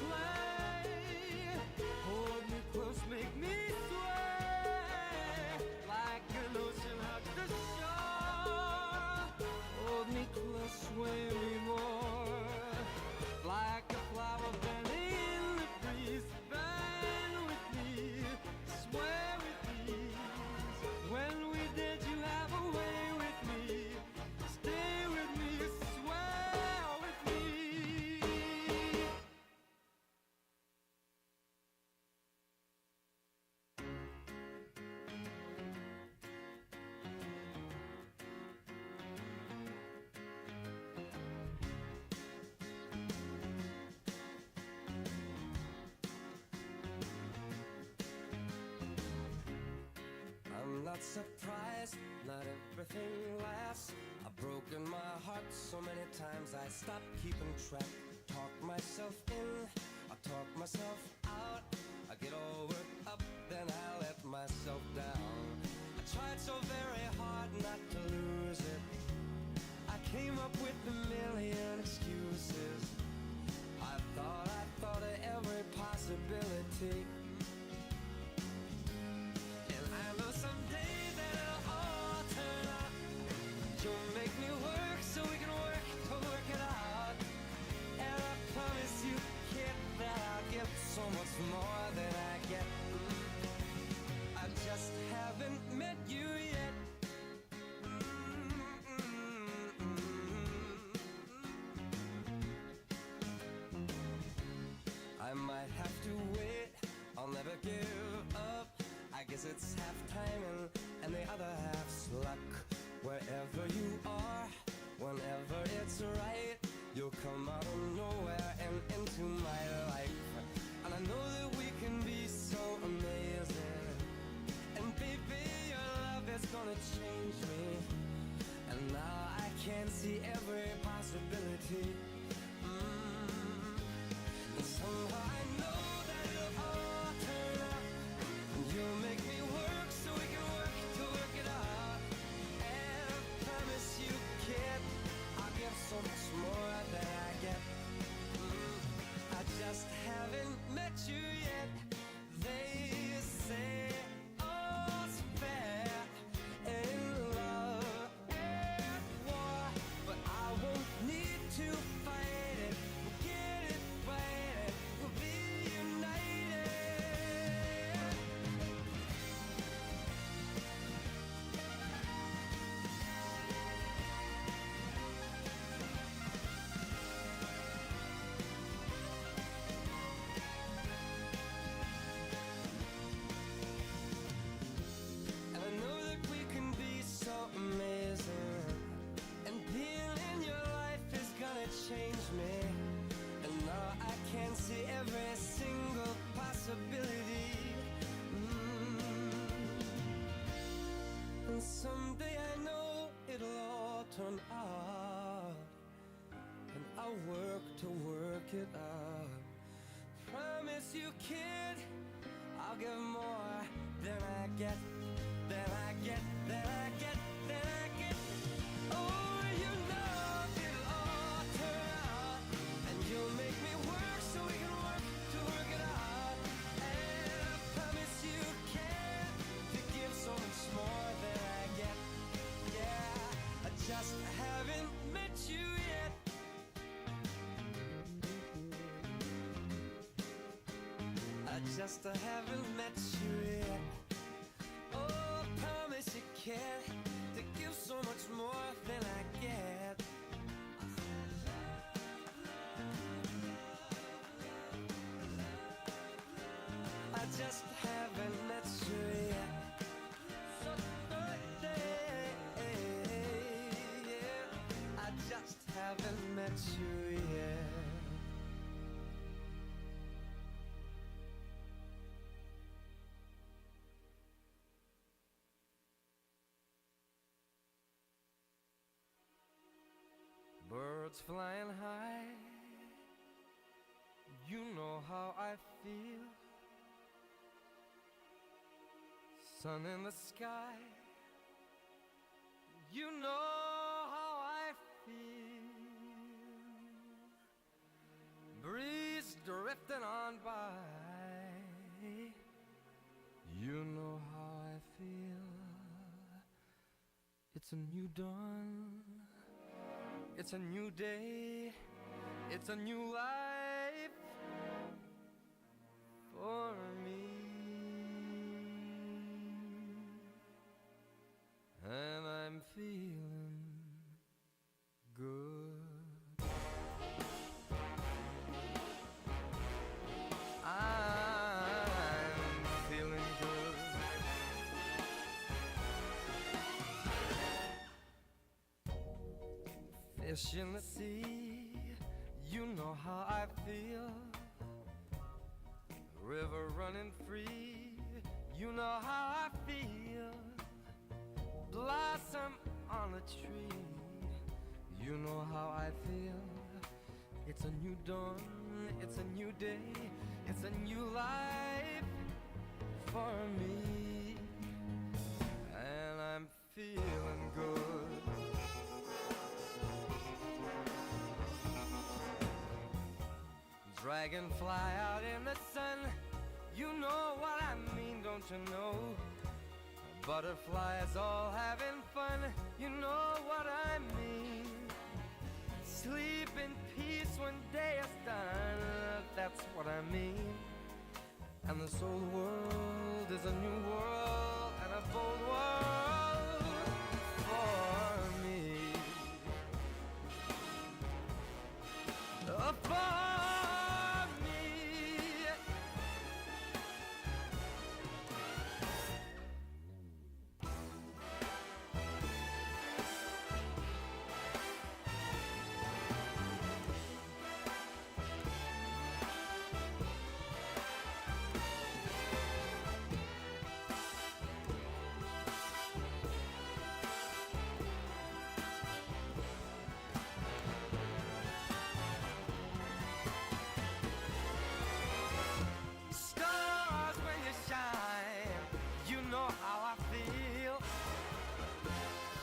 play. Hold me close, make me sway like an ocean hugs the shore. Hold me close, sway me more like a flower bending in the breeze. Bend with me, sway with me. When we did, you have a way with me. Stay with me, sway with me. I'm not surprised, not everything lasts. I've broken my heart so many times I stopped keeping track. Talk myself in, I talk myself out. I get all worked up, then I let myself down. I tried so very hard not to lose it. I came up with a million excuses. I thought of every possibility. Someday that it'll all turn out. You'll make me work so we can work to work it out. And I promise you, kid, that I'll give so much more than I get. I just haven't met you yet. I might have to wait, I'll never give up. I guess it's half timing and the other half's luck. Wherever you are, whenever it's right, you'll come out of nowhere and into my life. And I know that we can be so amazing. And baby, your love is gonna change me. And now I can see every possibility. And somehow I know that it'll all turn out. You'll make me work so we can work to work it out. And I promise you, kid, I'll give so much more than I get. I just haven't met you yet. They say all's fair in love and war, but I won't need to fight it. We'll get it right, we'll be united. Amazing, and being in your life is gonna change me. And now I can see every single possibility. And someday I know it'll all turn out, and I'll work to work it out. Promise you, kid, I'll give more than I get, than I get, than I get, than I get. Oh, you know it'll all turn out, and you'll make me work so we can work to work it out. And I promise you can to give so much more than I get. Yeah, I just haven't met you yet. I just haven't met you yet. Oh, I promise you can to give so much more than I get. I just haven't met you yet. So birthday, yeah. I just haven't met you yet. Birds flying high, you know how I feel. Sun in the sky, you know how I feel. Breeze drifting gone by. You know how I feel. It's a new dawn. It's a new day. It's a new life for me. And I'm feeling good. I'm feeling good. Fish in the sea, you know how I feel. River running free, you know how I feel. Blossom on a tree, you know how I feel. It's a new dawn, it's a new day, it's a new life for me. And I'm feeling good. Dragonfly out in the sun, you know what I mean, don't you know? Butterflies all having fun, you know what I mean. Sleep in peace when day is done, that's what I mean. And this old world is a new world and a bold world for me. For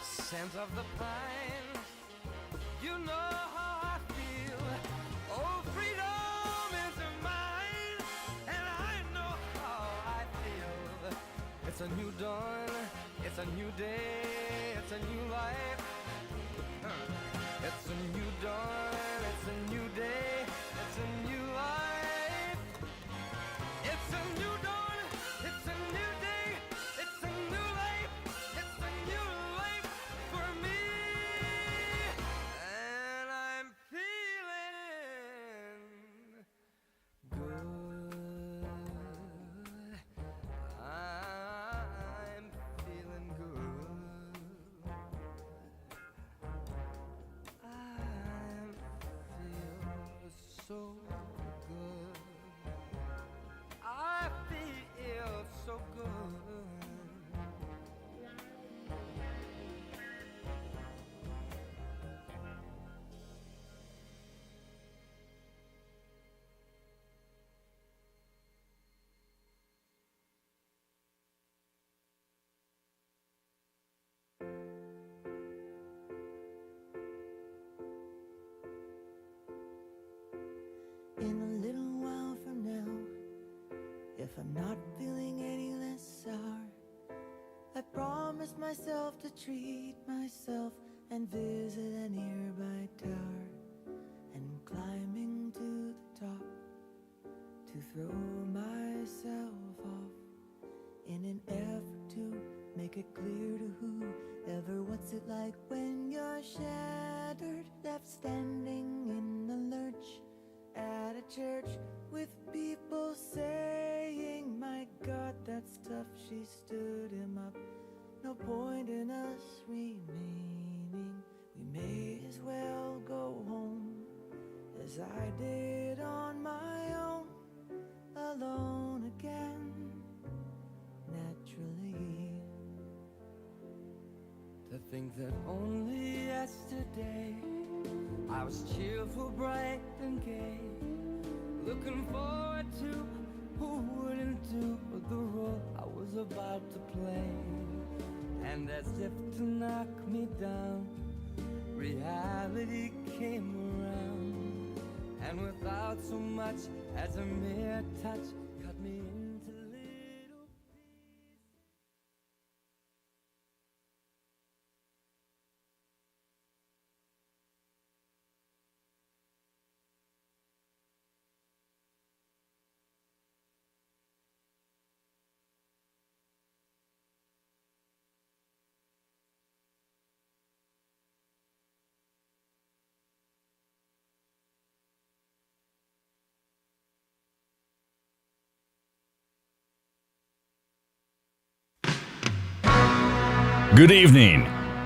scent of the pine, you know how I feel. Oh, freedom is mine, and I know how I feel. It's a new dawn, it's a new day, it's a new life. It's a new dawn, it's a new day, it's a new life. It's a new dawn, it's a new day, it's a new life. It's a new life for me, and I'm feeling good. I'm feeling good. I feel so good. I feel so good. In a little while from now, if I'm not feeling any less sour, I promised myself to treat myself and visit a nearby tower, and climbing to the top to throw myself off in an effort to make it clear to whoever what's it like when you're shattered, left standing in the lurch at a church with people saying, my God, that's tough. She stood him up. No point in us remaining. We may as well go home, as I did on my own, alone again, naturally. To think that only yesterday I was cheerful, bright and gay, looking forward to who wouldn't do the role I was about to play. And as if to knock me down, reality came around and without so much as a mere touch, cut me into little Good evening.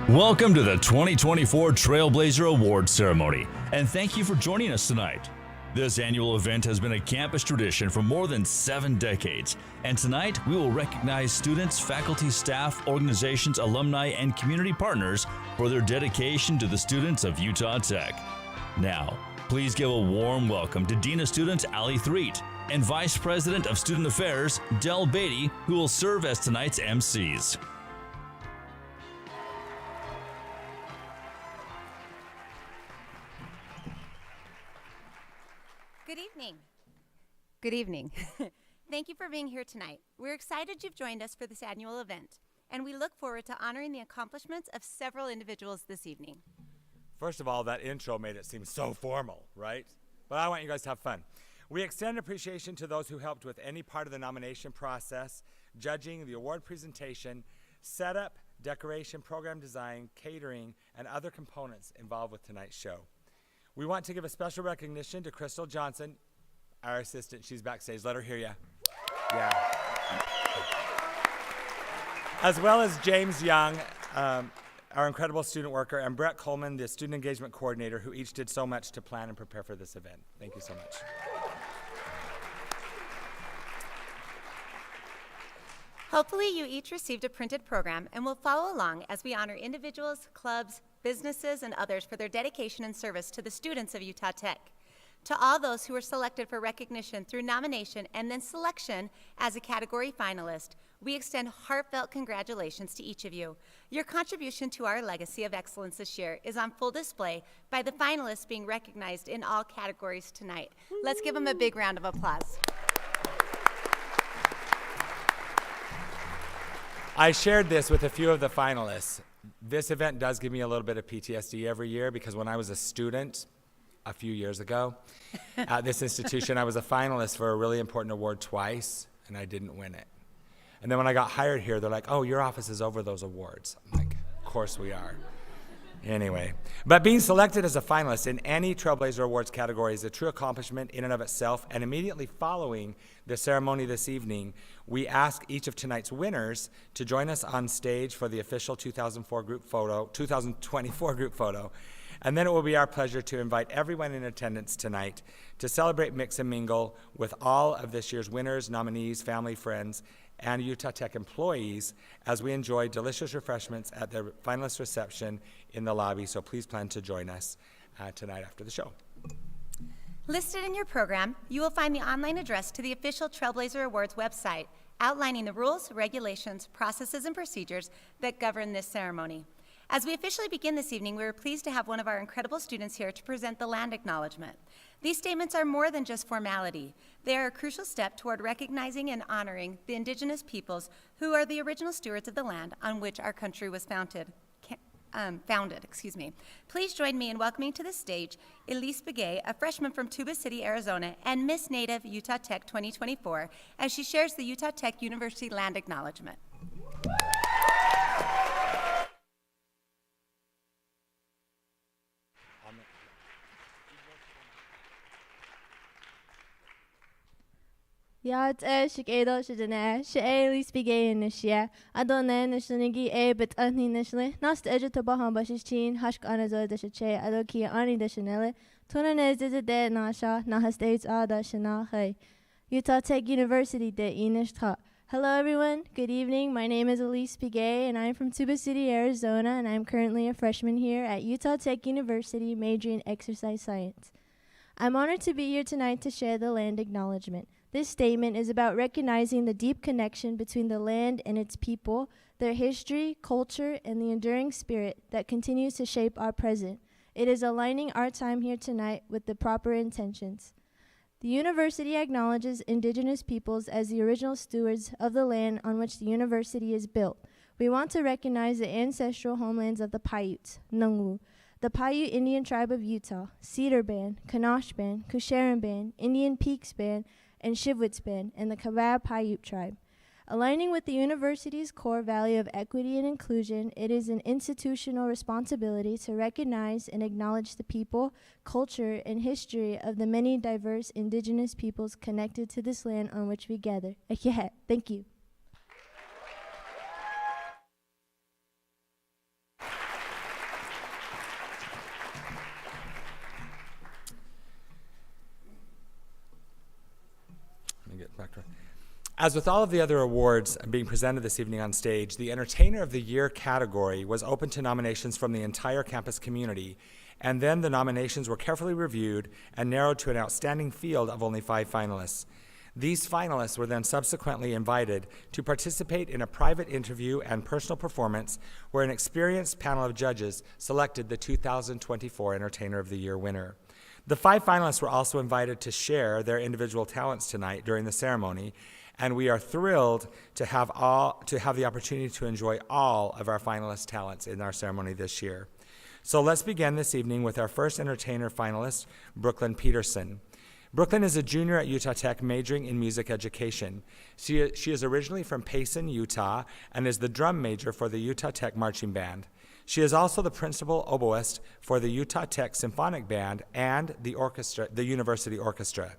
Welcome to the 2024 Trailblazer Awards ceremony, and thank you for joining us tonight. This annual event has been a campus tradition for more than 7 decades, and tonight we will recognize students, faculty, staff, organizations, alumni, and community partners for their dedication to the students of Utah Tech. Now, please give a warm welcome to Dean of Students Ali Threet and Vice President of Student Affairs Del Beatty, who will serve as tonight's MCs. Good evening. Good evening. Thank you for being here tonight. We're excited you've joined us for this annual event, and we look forward to honoring the accomplishments of several individuals this evening. First of all, that intro made it seem so formal, right? But I want you guys to have fun. We extend appreciation to those who helped with any part of the nomination process, judging, the award presentation, setup, decoration, program design, catering, and other components involved with tonight's show. We want to give a special recognition to Crystal Johnson, our assistant. She's backstage. Let her hear you. Yeah. As well as James Young, our incredible student worker, and Brett Coleman, the student engagement coordinator, who each did so much to plan and prepare for this event. Thank you so much. Hopefully you each received a printed program and will follow along as we honor individuals, clubs, businesses, and others for their dedication and service to the students of Utah Tech. To all those who were selected for recognition through nomination and then selection as a category finalist, we extend heartfelt congratulations to each of you. Your contribution to our legacy of excellence this year is on full display by the finalists being recognized in all categories tonight. Let's give them a big round of applause. I shared this with a few of the finalists. This event does give me a little bit of PTSD every year because when I was a student a few years ago at this institution, I was a finalist for a really important award twice, and I didn't win it. And then when I got hired here, they're like, oh, your office is over those awards. I'm like, of course we are. Anyway, but being selected as a finalist in any Trailblazer Awards category is a true accomplishment in and of itself, and immediately following the ceremony this evening, we ask each of tonight's winners to join us on stage for the official 2024 group photo, and then it will be our pleasure to invite everyone in attendance tonight to celebrate, mix, and mingle with all of this year's winners, nominees, family, friends, and Utah Tech employees as we enjoy delicious refreshments at the finalist reception in the lobby. So please plan to join us tonight after the show. Listed in your program, you will find the online address to the official Trailblazer Awards website, outlining the rules, regulations, processes, and procedures that govern this ceremony. As we officially begin this evening, we are pleased to have one of our incredible students here to present the land acknowledgement. These statements are more than just formality. They are a crucial step toward recognizing and honoring the indigenous peoples who are the original stewards of the land on which our country was founded. Please join me in welcoming to the stage Elise Begay, a freshman from Tuba City, Arizona, and Miss Native Utah Tech 2024, as she shares the Utah Tech University land acknowledgement. Yat shikado shidane, she speaking nishia, Adone nishnigi a bit anti nishli, Nast edutabahan bashishin, Hashk anazo de shache, Adoki ani de chanele, Tunanes de de nasha, Nahastates ada shanahe. Utah Tech University de Inishta. Hello everyone, good evening. My name is Elise Begay and I'm from Tuba City, Arizona, and I'm currently a freshman here at Utah Tech University majoring in exercise science. I'm honored to be here tonight to share the land acknowledgement. This statement is about recognizing the deep connection between the land and its people, their history, culture, and the enduring spirit that continues to shape our present. It is aligning our time here tonight with the proper intentions. The university acknowledges indigenous peoples as the original stewards of the land on which the university is built. We want to recognize the ancestral homelands of the Paiutes, Nungu, the Paiute Indian tribe of Utah, Cedar Band, Kanosh Band, Kusharan Band, Indian Peaks Band, and Shivwits Band, and the Kabab Paiute tribe. Aligning with the university's core value of equity and inclusion, it is an institutional responsibility to recognize and acknowledge the people, culture, and history of the many diverse indigenous peoples connected to this land on which we gather. Thank you. Let me get back to it. As with all of the other awards being presented this evening on stage, the Entertainer of the Year category was open to nominations from the entire campus community, and then the nominations were carefully reviewed and narrowed to an outstanding field of only 5 finalists. These finalists were then subsequently invited to participate in a private interview and personal performance where an experienced panel of judges selected the 2024 Entertainer of the Year winner. The 5 finalists were also invited to share their individual talents tonight during the ceremony, and we are thrilled to have the opportunity to enjoy all of our finalist talents in our ceremony this year. So let's begin this evening with our first entertainer finalist, Brooklyn Peterson. Brooklyn is a junior at Utah Tech majoring in music education. She is originally from Payson, Utah, and is the drum major for the Utah Tech Marching Band. She is also the principal oboist for the Utah Tech Symphonic Band and the University Orchestra.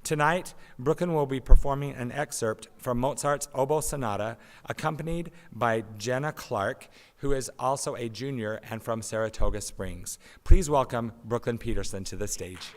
Tonight, Brooklyn will be performing an excerpt from Mozart's Oboe Sonata, accompanied by Jenna Clark, who is also a junior and from Saratoga Springs. Please welcome Brooklyn Peterson to the stage.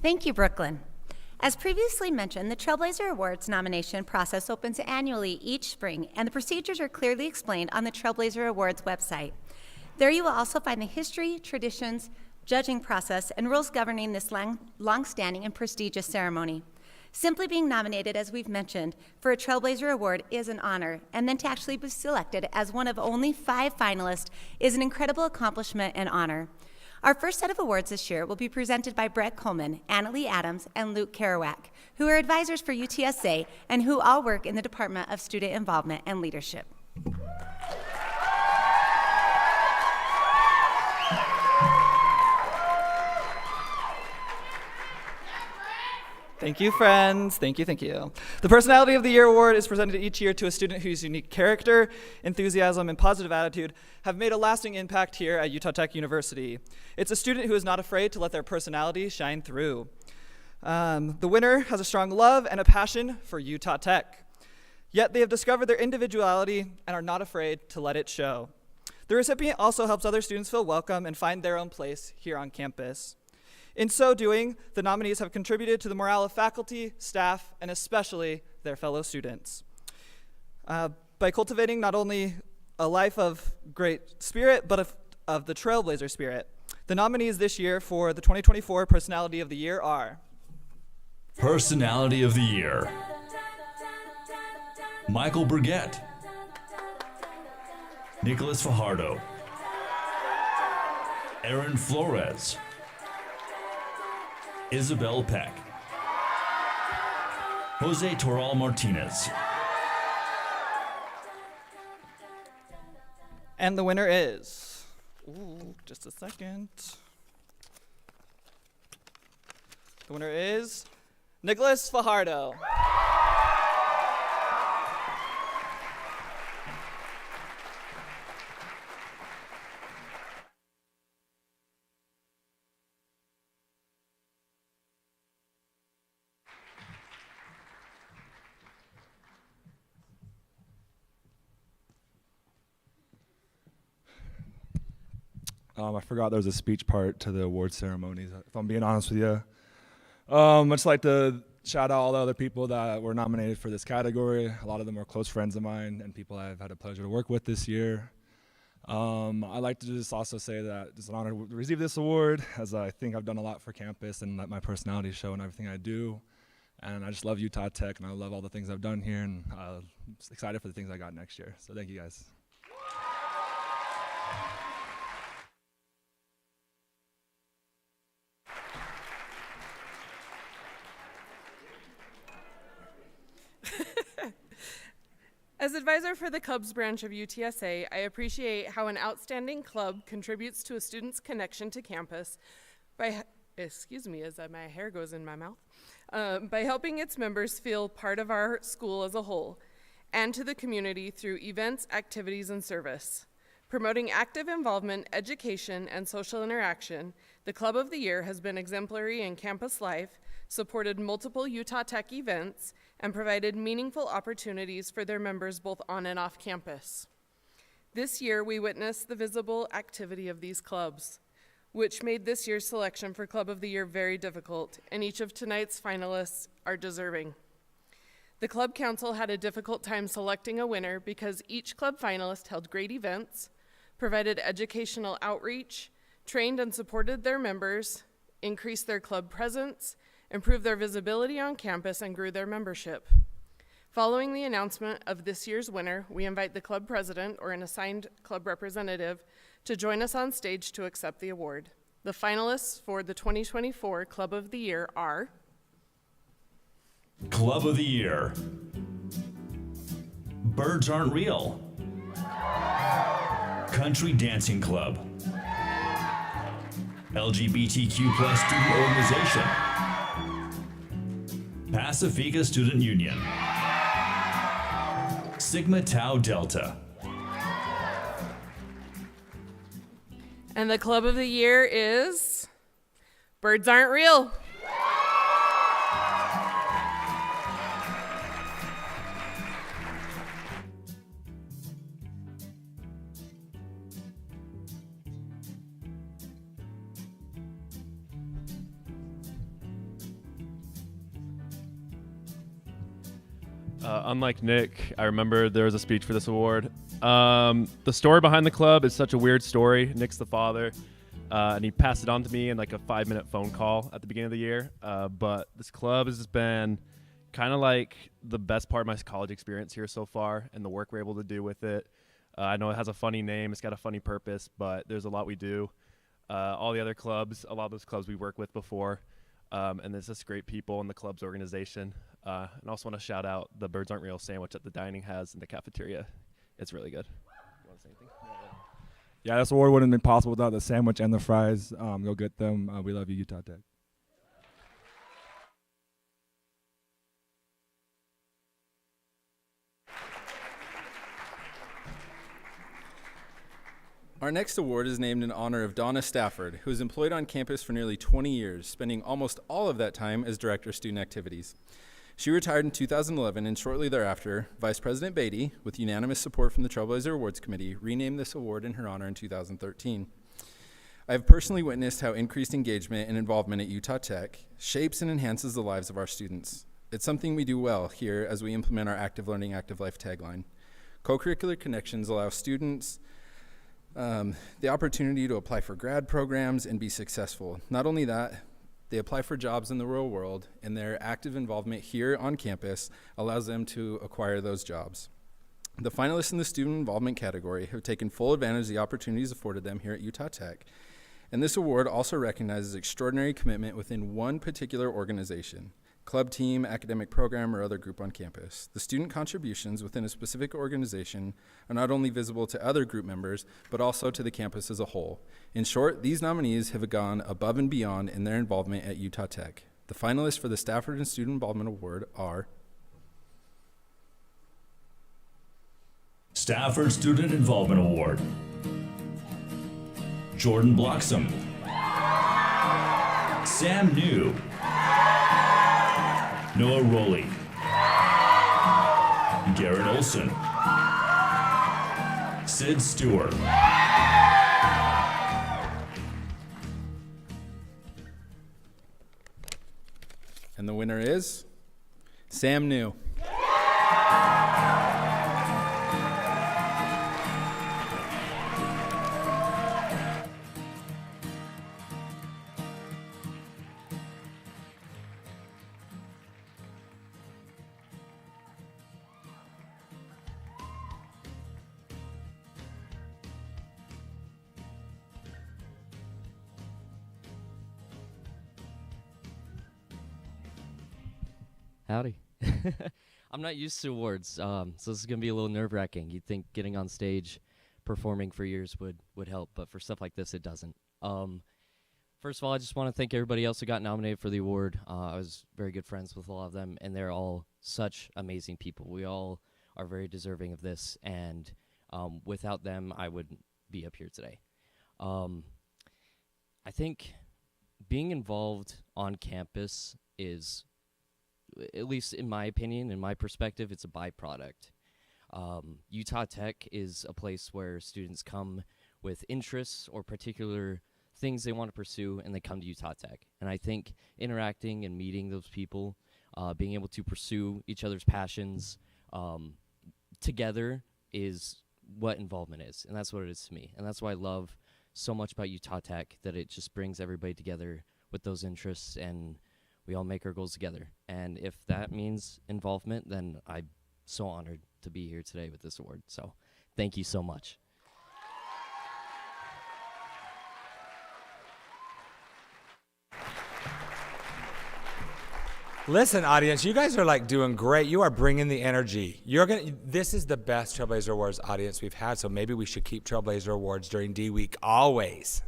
Thank you, Brooklyn. As previously mentioned, the Trailblazer Awards nomination process opens annually each spring, and the procedures are clearly explained on the Trailblazer Awards website. There you will also find the history, traditions, judging process, and rules governing this long-standing and prestigious ceremony. Simply being nominated, as we've mentioned, for a Trailblazer Award is an honor, and then to actually be selected as one of only 5 finalists is an incredible accomplishment and honor. Our first set of awards this year will be presented by Brett Coleman, Annalee Adams, and Luke Kerouac, who are advisors for UTSA and who all work in the Department of Student Involvement and Leadership. Thank you, friends. Thank you, thank you. The Personality of the Year award is presented each year to a student whose unique character, enthusiasm, and positive attitude have made a lasting impact here at Utah Tech University. It's a student who is not afraid to let their personality shine through. The winner has a strong love and a passion for Utah Tech. Yet they have discovered their individuality and are not afraid to let it show. The recipient also helps other students feel welcome and find their own place here on campus. In so doing, the nominees have contributed to the morale of faculty, staff, and especially their fellow students. By cultivating not only a life of great spirit, but of the Trailblazer spirit. The nominees this year for the 2024 Personality of the Year are Personality of the Year, Michael Burgett, Nicholas Fajardo, Aaron Flores, Isabel Peck, Jose Toral Martinez. And the winner is, just a second. The winner is Nicholas Fajardo. I forgot there was a speech part to the award ceremonies, if I'm being honest with you. I'd just like to shout out all the other people that were nominated for this category. A lot of them are close friends of mine and people I've had the pleasure to work with this year. I'd like to just also say that it's an honor to receive this award, as I think I've done a lot for campus and let my personality show in everything I do. And I just love Utah Tech, and I love all the things I've done here, and I'm excited for the things I got next year. So thank you guys. As advisor for the Cubs branch of UTSA, I appreciate how an outstanding club contributes to a student's connection to campus by, excuse me as my hair goes in my mouth, by helping its members feel part of our school as a whole, and to the community through events, activities, and service. Promoting active involvement, education, and social interaction, the Club of the Year has been exemplary in campus life, supported multiple Utah Tech events, and provided meaningful opportunities for their members both on and off campus. This year, we witnessed the visible activity of these clubs, which made this year's selection for Club of the Year very difficult, and each of tonight's finalists are deserving. The Club Council had a difficult time selecting a winner because each club finalist held great events, provided educational outreach, trained and supported their members, increased their club presence, improved their visibility on campus, and grew their membership. Following the announcement of this year's winner, we invite the club president or an assigned club representative to join us on stage to accept the award. The finalists for the 2024 Club of the Year are Club of the Year, Birds Aren't Real, Country Dancing Club, LGBTQ+ Student Organization, Pacifica Student Union, Sigma Tau Delta. And the Club of the Year is Birds Aren't Real. Unlike Nick, I remember there was a speech for this award. The story behind the club is such a weird story. Nick's the father, and he passed it on to me in like a 5-minute phone call at the beginning of the year. But this club has been kind of like the best part of my college experience here so far, and the work we're able to do with it. I know it has a funny name, it's got a funny purpose, but there's a lot we do. All the other clubs, a lot of those clubs we worked with before, and there's just great people in the club's organization. And I also want to shout out the Birds Aren't Real sandwich that the dining has in the cafeteria. It's really good. You want to say anything? Yeah, this award wouldn't have been possible without the sandwich and the fries. Go get them. We love you, Utah Tech. Our next award is named in honor of Donna Stafford, who was employed on campus for nearly 20 years, spending almost all of that time as Director of Student Activities. She retired in 2011, and shortly thereafter, Vice President Beatty, with unanimous support from the Trailblazer Awards Committee, renamed this award in her honor in 2013. I have personally witnessed how increased engagement and involvement at Utah Tech shapes and enhances the lives of our students. It's something we do well here as we implement our Active Learning, Active Life tagline. Co-curricular connections allow students the opportunity to apply for grad programs and be successful. Not only that, they apply for jobs in the real world, and their active involvement here on campus allows them to acquire those jobs. The finalists in the student involvement category have taken full advantage of the opportunities afforded them here at Utah Tech, and this award also recognizes extraordinary commitment within one particular organization, club, team, academic program, or other group on campus. The student contributions within a specific organization are not only visible to other group members, but also to the campus as a whole. In short, these nominees have gone above and beyond in their involvement at Utah Tech. The finalists for the Stafford and Student Involvement Award are Stafford Student Involvement Award, Jordan Bloxam, Sam New, Noah Rowley, Garrett Olson, Sid Stewart. And the winner is Sam New. Howdy. I'm not used to awards, so this is going to be a little nerve-wracking. You'd think getting on stage, performing for years would help, but for stuff like this, it doesn't. First of all, I just want to thank everybody else who got nominated for the award. I was very good friends with a lot of them, and they're all such amazing people. We all are very deserving of this, and without them, I wouldn't be up here today. I think being involved on campus is, at least in my opinion, in my perspective, it's a byproduct. Utah Tech is a place where students come with interests or particular things they want to pursue, and they come to Utah Tech. And I think interacting and meeting those people, being able to pursue each other's passions together is what involvement is, and that's what it is to me. And that's why I love so much about Utah Tech, that it just brings everybody together with those interests, and we all make our goals together. And if that means involvement, then I'm so honored to be here today with this award. So thank you so much. Listen, audience, you guys are like doing great. You are bringing the energy. This is the best Trailblazer Awards audience we've had, so maybe we should keep Trailblazer Awards during D Week always.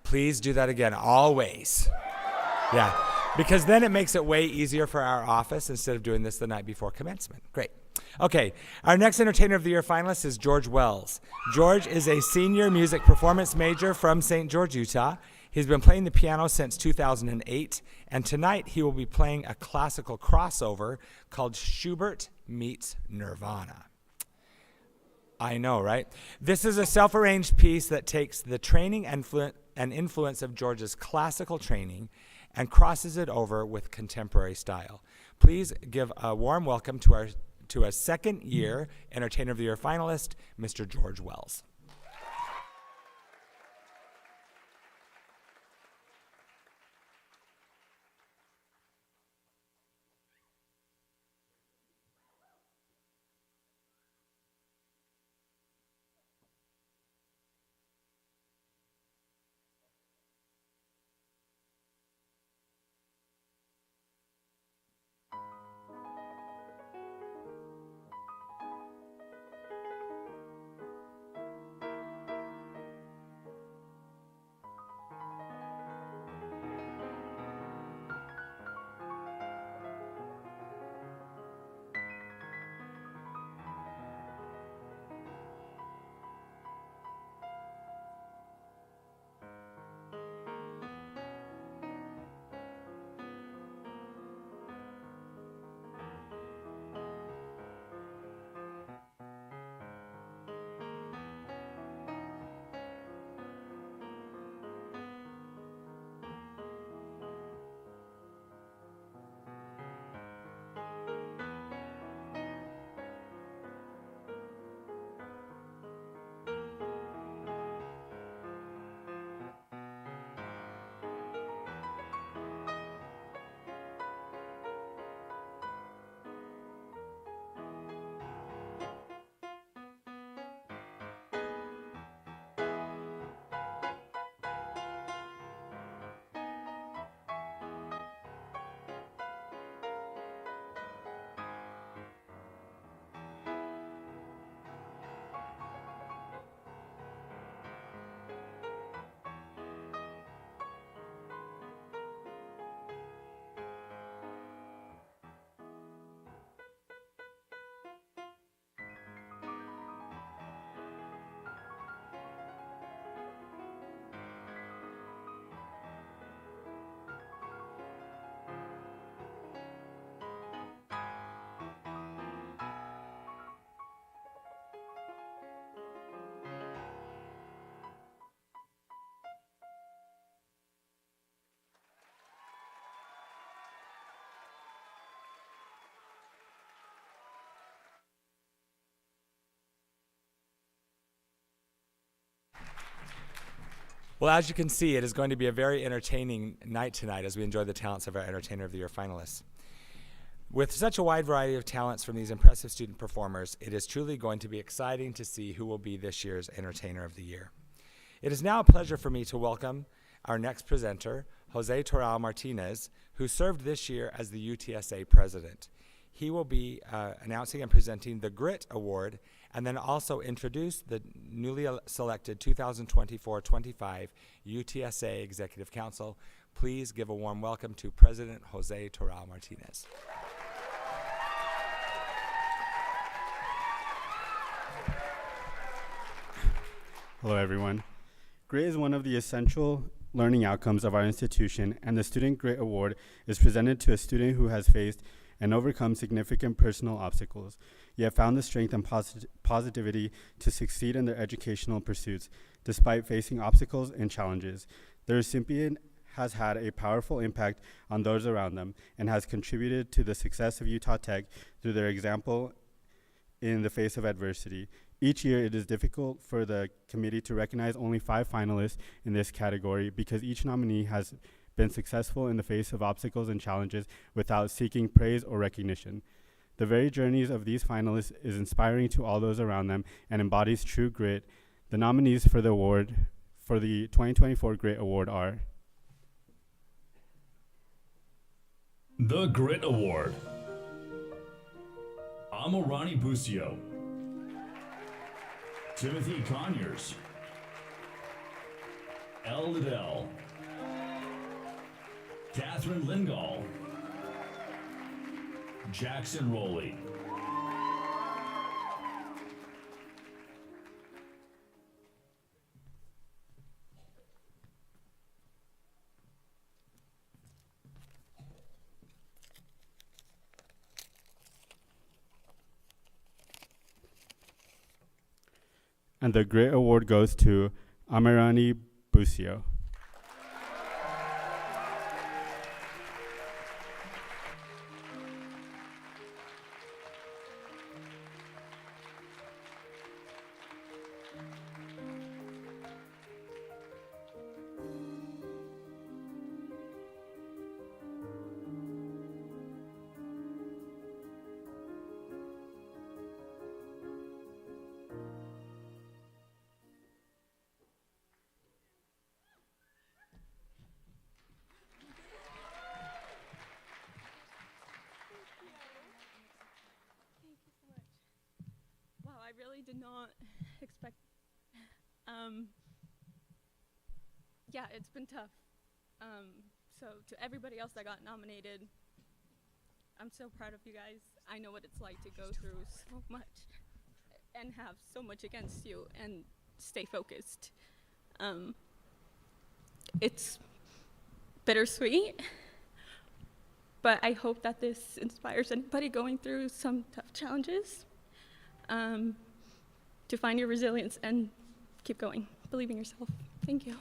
Please do that again, always. Yeah, because then it makes it way easier for our office instead of doing this the night before commencement. Great. Okay, our next Entertainer of the Year finalist is George Wells. George is a senior music performance major from St. George, Utah. He's been playing the piano since 2008, and tonight he will be playing a classical crossover called Schubert Meets Nirvana. I know, right? This is a self-arranged piece that takes the training and influence of George's classical training and crosses it over with contemporary style. Please give a warm welcome to a second-year Entertainer of the Year finalist, Mr. George Wells. Well, as you can see, it is going to be a very entertaining night tonight as we enjoy the talents of our Entertainer of the Year finalists. With such a wide variety of talents from these impressive student performers, it is truly going to be exciting to see who will be this year's Entertainer of the Year. It is now a pleasure for me to welcome our next presenter, Jose Toral Martinez, who served this year as the UTSA president. He will be announcing and presenting the GRIT Award and then also introduce the newly selected 2024-25 UTSA Executive Council. Please give a warm welcome to President Jose Toral Martinez. Hello, everyone. GRIT is one of the essential learning outcomes of our institution, and the Student GRIT Award is presented to a student who has faced and overcome significant personal obstacles, yet found the strength and positivity to succeed in their educational pursuits, despite facing obstacles and challenges. The recipient has had a powerful impact on those around them and has contributed to the success of Utah Tech through their example in the face of adversity. Each year, it is difficult for the committee to recognize only 5 finalists in this category because each nominee has been successful in the face of obstacles and challenges without seeking praise or recognition. The very journeys of these finalists is inspiring to all those around them and embodies true grit. The nominees for the award, for the 2024 GRIT Award are The GRIT Award. Amorani Busio. Timothy Conyers. El Liddell. Catherine Lingall. Jackson Rowley. and the GRIT Award goes to Amirani Busio. I really did not expect, yeah, it's been tough. So to everybody else that got nominated, I'm so proud of you guys. I know what it's like to go through so much and have so much against you and stay focused. It's bittersweet, but I hope that this inspires anybody going through some tough challenges to find your resilience and keep going. Believe in yourself. Thank you.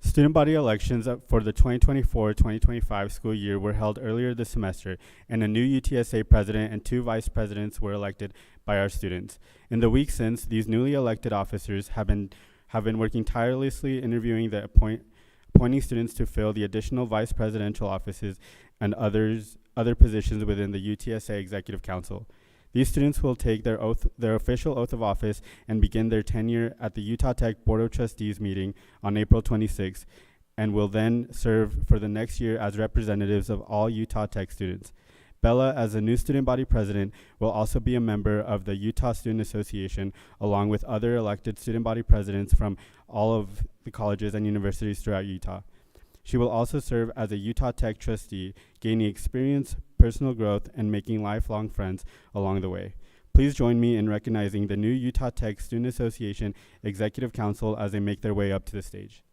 Student body elections for the 2024-2025 school year were held earlier this semester, and a new UTSA president and 2 vice presidents were elected by our students. In the weeks since, these newly elected officers have been working tirelessly interviewing the appointing students to fill the additional vice presidential offices and other positions within the UTSA Executive Council. These students will take their official oath of office and begin their tenure at the Utah Tech Board of Trustees meeting on April 26th, and will then serve for the next year as representatives of all Utah Tech students. Bella, as the new student body president, will also be a member of the Utah Student Association, along with other elected student body presidents from all of the colleges and universities throughout Utah. She will also serve as a Utah Tech trustee, gaining experience, personal growth, and making lifelong friends along the way. Please join me in recognizing the new Utah Tech Student Association Executive Council as they make their way up to the stage.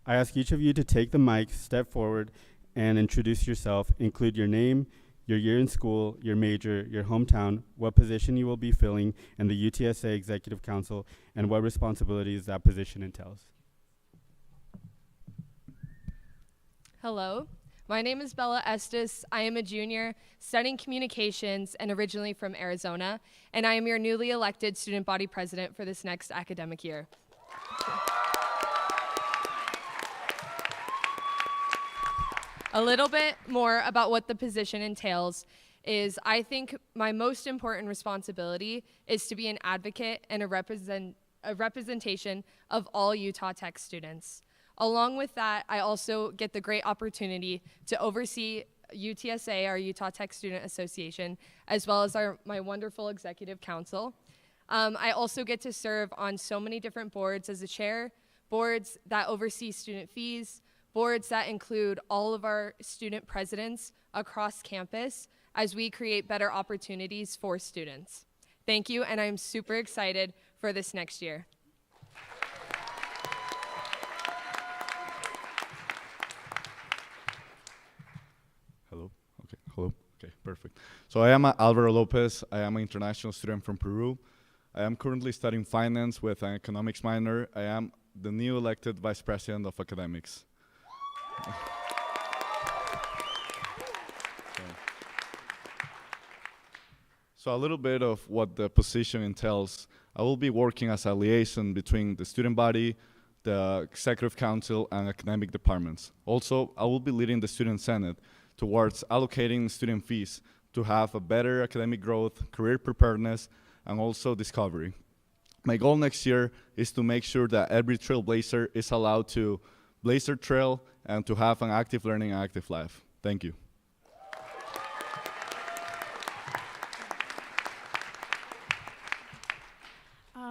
I ask each of you to take the mic, step forward, and introduce yourself. Include your name, your year in school, your major, your hometown, what position you will be filling in the UTSA Executive Council, and what responsibilities that position entails. Hello, my name is Bella Estes. I am a junior studying communications and originally from Arizona, and I am your newly elected student body president for this next academic year. A little bit more about what the position entails is I think my most important responsibility is to be an advocate and a representation of all Utah Tech students. Along with that, I also get the great opportunity to oversee UTSA, our Utah Tech Student Association, as well as my wonderful executive council. I also get to serve on so many different boards as a chair, boards that oversee student fees, boards that include all of our student presidents across campus as we create better opportunities for students. Thank you, and I'm super excited for this next year. Hello. Okay. Hello. Okay. Perfect. So I am Alvaro Lopez. I am an international student from Peru. I am currently studying finance with an economics minor. I am the new elected vice president of academics. So a little bit of what the position entails. I will be working as a liaison between the student body, the executive council, and academic departments. Also, I will be leading the student senate towards allocating student fees to have a better academic growth, career preparedness, and also discovery. My goal next year is to make sure that every Trailblazer is allowed to blaze their trail and to have an active learning and active life. Thank you.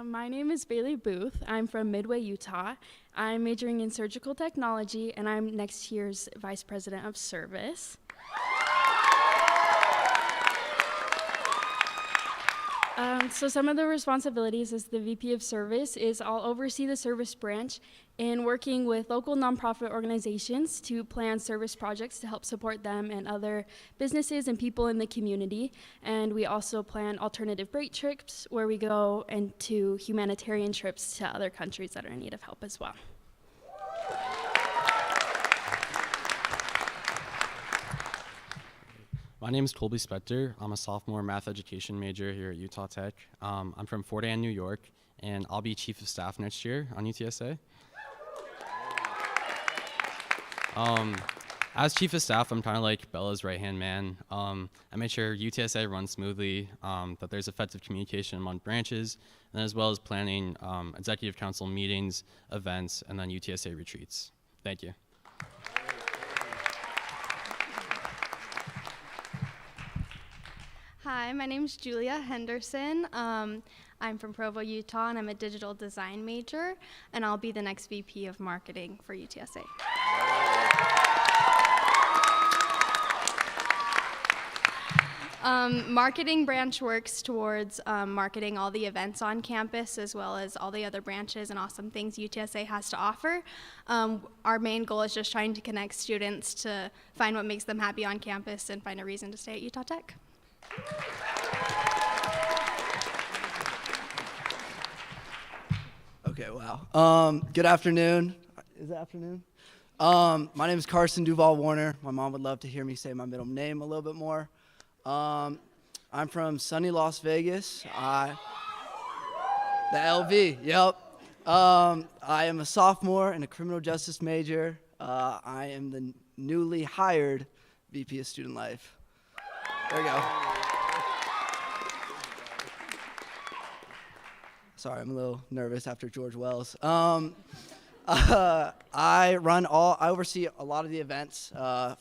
My name is Bailey Booth. I'm from Midway, Utah. I'm majoring in surgical technology, and I'm next year's vice president of service. So some of the responsibilities as the VP of Service is I'll oversee the service branch in working with local nonprofit organizations to plan service projects to help support them and other businesses and people in the community. And we also plan alternative break trips where we go into humanitarian trips to other countries that are in need of help as well. My name is Colby Spector. I'm a sophomore math education major here at Utah Tech. I'm from Fort Anne, New York, and I'll be chief of staff next year on UTSA. As chief of staff, I'm kind of like Bella's right-hand man. I make sure UTSA runs smoothly, that there's effective communication among branches, and as well as planning executive council meetings, events, and then UTSA retreats. Thank you. Hi, my name is Julia Henderson. I'm from Provo, Utah, and I'm a digital design major, and I'll be the next VP of marketing for UTSA. Marketing branch works towards marketing all the events on campus as well as all the other branches and awesome things UTSA has to offer. Our main goal is just trying to connect students to find what makes them happy on campus and find a reason to stay at Utah Tech. Okay, wow. Good afternoon. Is it afternoon? My name is Carson Duval Warner. My mom would love to hear me say my middle name a little bit more. I'm from sunny Las Vegas. The LV, yep. I am a sophomore and a criminal justice major. I am the newly hired VP of Student Life. There we go. Sorry, I'm a little nervous after George Wells. I oversee a lot of the events,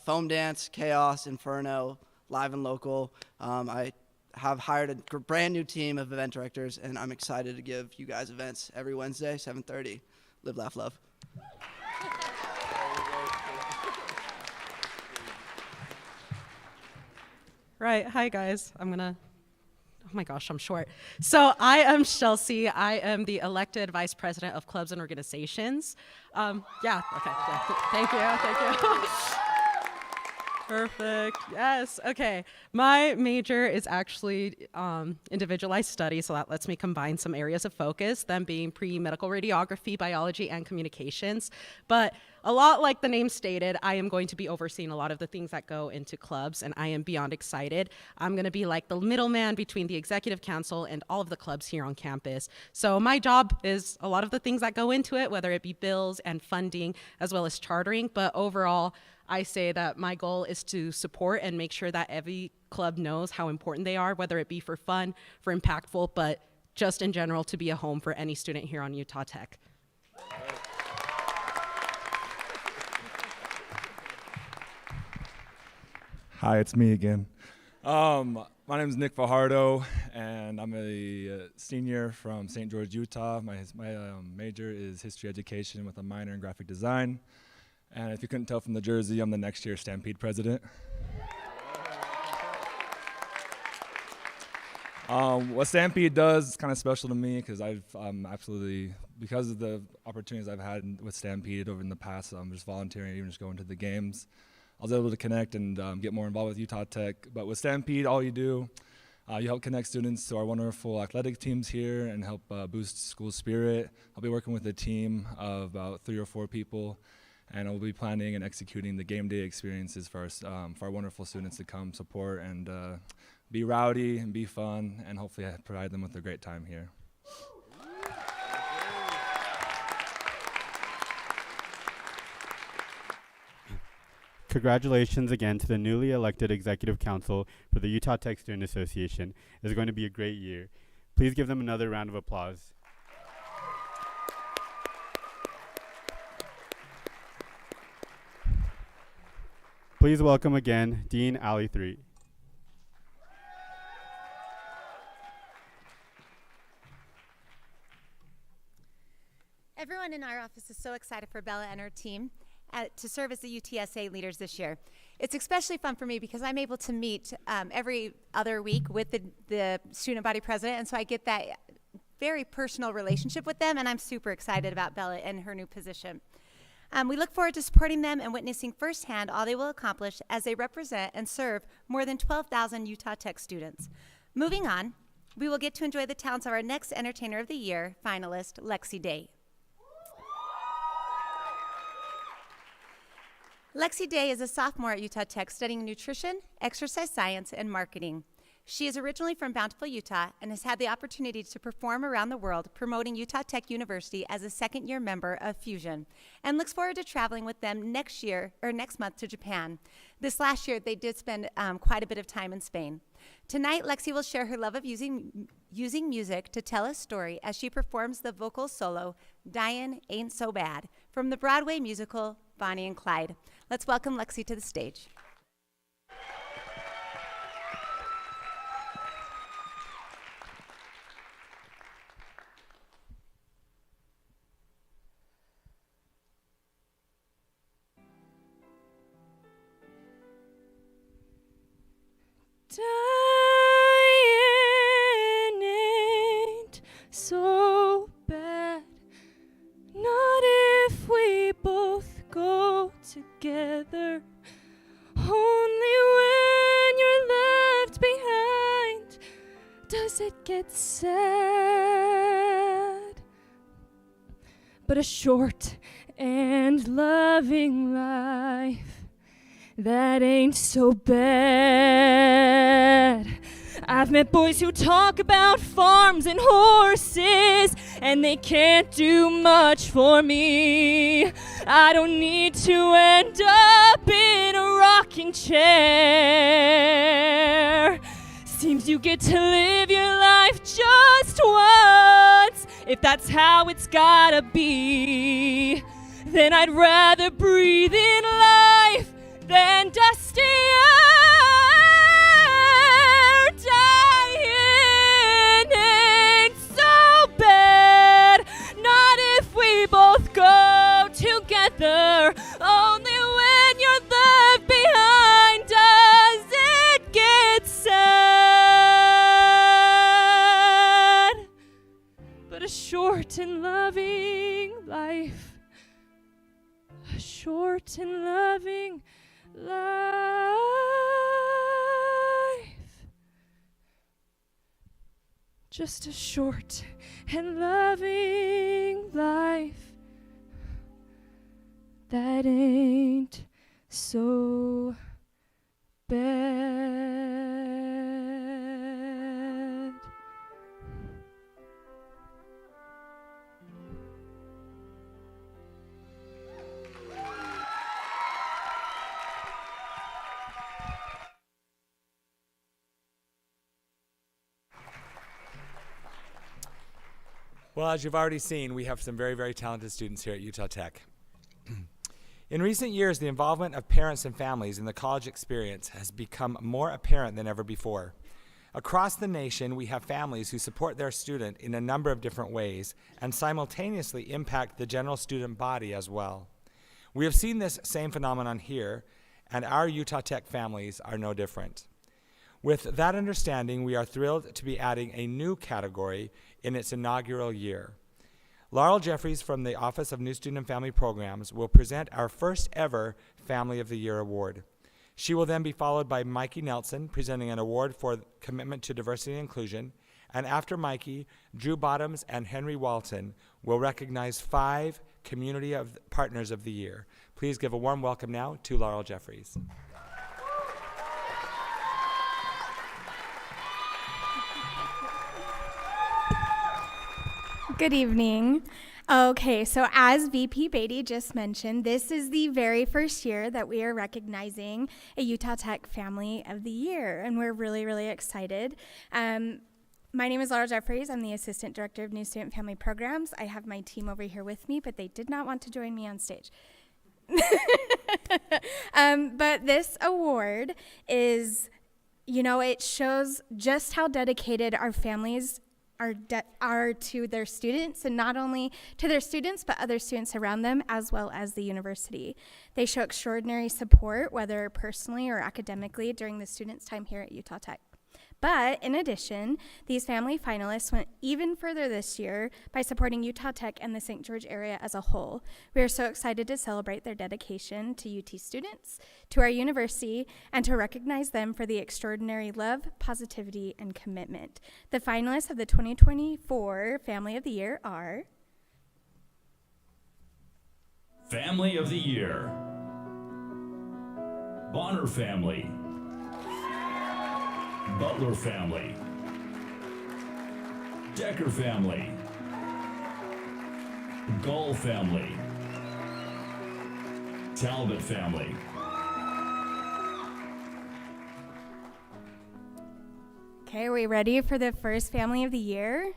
Foam Dance, Chaos, Inferno, Live and Local. I have hired a brand new team of event directors, and I'm excited to give you guys events every Wednesday, 7:30. Live, laugh, love. Right, hi guys. I'm gonna Oh my gosh, I'm short. So I am Chelsea. I am the elected Vice President of Clubs and Organizations. Thank you. Perfect. Yes. Okay. My major is actually individualized study, so that lets me combine some areas of focus, them being pre-medical radiography, biology, and communications. But a lot like the name stated, I am going to be overseeing a lot of the things that go into clubs, and I am beyond excited. I'm going to be like the middleman between the executive council and all of the clubs here on campus. So my job is a lot of the things that go into it, whether it be bills and funding, as well as chartering. But overall, I say that my goal is to support and make sure that every club knows how important they are, whether it be for fun, for impactful, but just in general to be a home for any student here on Utah Tech. Hi, it's me again. My name is Nick Fajardo, and I'm a senior from St. George, Utah. My major is history education with a minor in graphic design. And if you couldn't tell from the jersey, I'm the next year's Stampede president. What Stampede does is kind of special to me because I've absolutely, because of the opportunities I've had with Stampede over in the past, just volunteering, even just going to the games, I was able to connect and get more involved with Utah Tech. But with Stampede, all you do, you help connect students to our wonderful athletic teams here and help boost school spirit. I'll be working with a team of about 3 or 4 people, and we'll be planning and executing the game day experiences for our wonderful students to come support and be rowdy and be fun, and hopefully provide them with a great time here. Congratulations again to the newly elected Executive Council for the Utah Tech Student Association. It's going to be a great year. Please give them another round of applause. Please welcome again Dean Ali 3. Everyone in our office is so excited for Bella and her team to serve as the UTSA leaders this year. It's especially fun for me because I'm able to meet every other week with the student body president, and so I get that very personal relationship with them, and I'm super excited about Bella and her new position. We look forward to supporting them and witnessing firsthand all they will accomplish as they represent and serve more than 12,000 Utah Tech students. Moving on, we will get to enjoy the talents of our next Entertainer of the Year finalist, Lexi Day. Lexi Day is a sophomore at Utah Tech studying nutrition, exercise science, and marketing. She is originally from Bountiful, Utah, and has had the opportunity to perform around the world promoting Utah Tech University as a second-year member of Fusion, and looks forward to traveling with them next month to Japan. This last year, they did spend quite a bit of time in Spain. Tonight, Lexi will share her love of using music to tell a story as she performs the vocal solo, "Dyin' Ain't So Bad," from the Broadway musical Bonnie and Clyde. Let's welcome Lexi to the stage. Dying ain't so bad, not if we both go together. Only when you're left behind does it get sad. But a short and loving life, that ain't so bad. I've met boys who talk about farms and horses, and they can't do much for me. I don't need to end up in a rocking chair. Seems you get to live your life just once. If that's how it's gotta be, then I'd rather breathe in life than dusty air. Dying ain't so bad, not if we both go together. Only when you're left behind does it get sad. short and loving life. Just a short and loving life that ain't so bad. Well, as you've already seen, we have some very, very talented students here at Utah Tech. In recent years, the involvement of parents and families in the college experience has become more apparent than ever before. Across the nation, we have families who support their student in a number of different ways and simultaneously impact the general student body as well. We have seen this same phenomenon here, and our Utah Tech families are no different. With that understanding, we are thrilled to be adding a new category in its inaugural year. Laurel Jeffries from the Office of New Student and Family Programs will present our first ever Family of the Year award. She will then be followed by Mikey Nelson presenting an award for commitment to diversity and inclusion. And after Mikey, Drew Bottoms and Henry Walton will recognize 5 Community Partners of the Year. Please give a warm welcome now to Laurel Jeffries. Good evening. Okay, so as VP Beatty just mentioned, this is the very first year that we are recognizing a Utah Tech Family of the Year, and we're really, really excited. My name is Laura Jeffries. I'm the Assistant Director of New Student Family Programs. I have my team over here with me, but they did not want to join me on stage. But this award is, it shows just how dedicated our families are to their students, and not only to their students, but other students around them, as well as the university. They show extraordinary support, whether personally or academically, during the students' time here at Utah Tech. But in addition, these family finalists went even further this year by supporting Utah Tech and the St. George area as a whole. We are so excited to celebrate their dedication to UT students, to our university, and to recognize them for the extraordinary love, positivity, and commitment. The finalists of the 2024 Family of the Year are Family of the Year, Bonner Family, Butler Family, Decker Family, Gull Family, Talbot Family. Okay, are we ready for the first Family of the Year?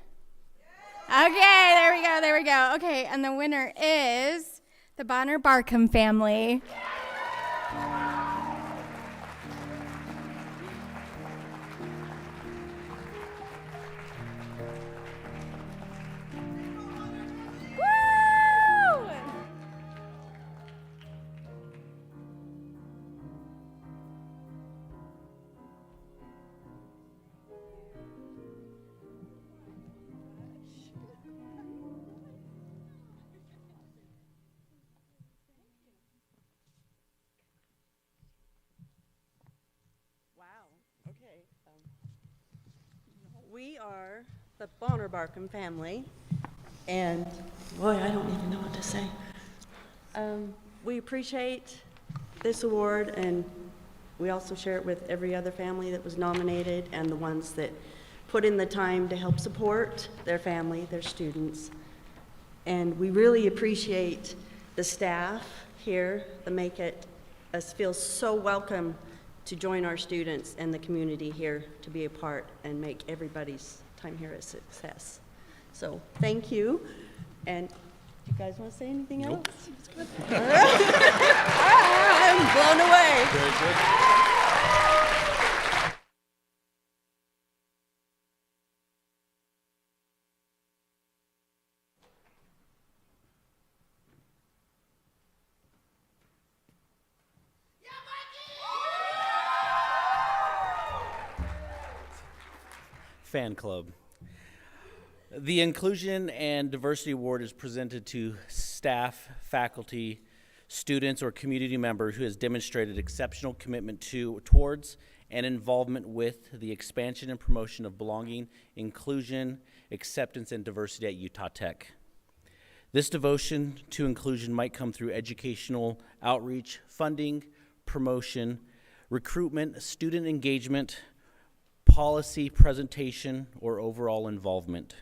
Okay, there we go. Okay, and the winner is the Bonner Barkham family. We are the Bonner Barkham family, and boy, I don't even know what to say. We appreciate this award, and we also share it with every other family that was nominated and the ones that put in the time to help support their family, their students. And we really appreciate the staff here that make us feel so welcome to join our students and the community here to be a part and make everybody's time here a success. So thank you. And do you guys want to say anything else? All right, I'm blown away. Very good. Fan Club. The Inclusion and Diversity Award is presented to staff, faculty, students or community member who has demonstrated exceptional commitment towards and involvement with the expansion and promotion of belonging, inclusion, acceptance, and diversity at Utah Tech. This devotion to inclusion might come through educational outreach, funding, promotion, recruitment, student engagement, policy presentation, or overall involvement.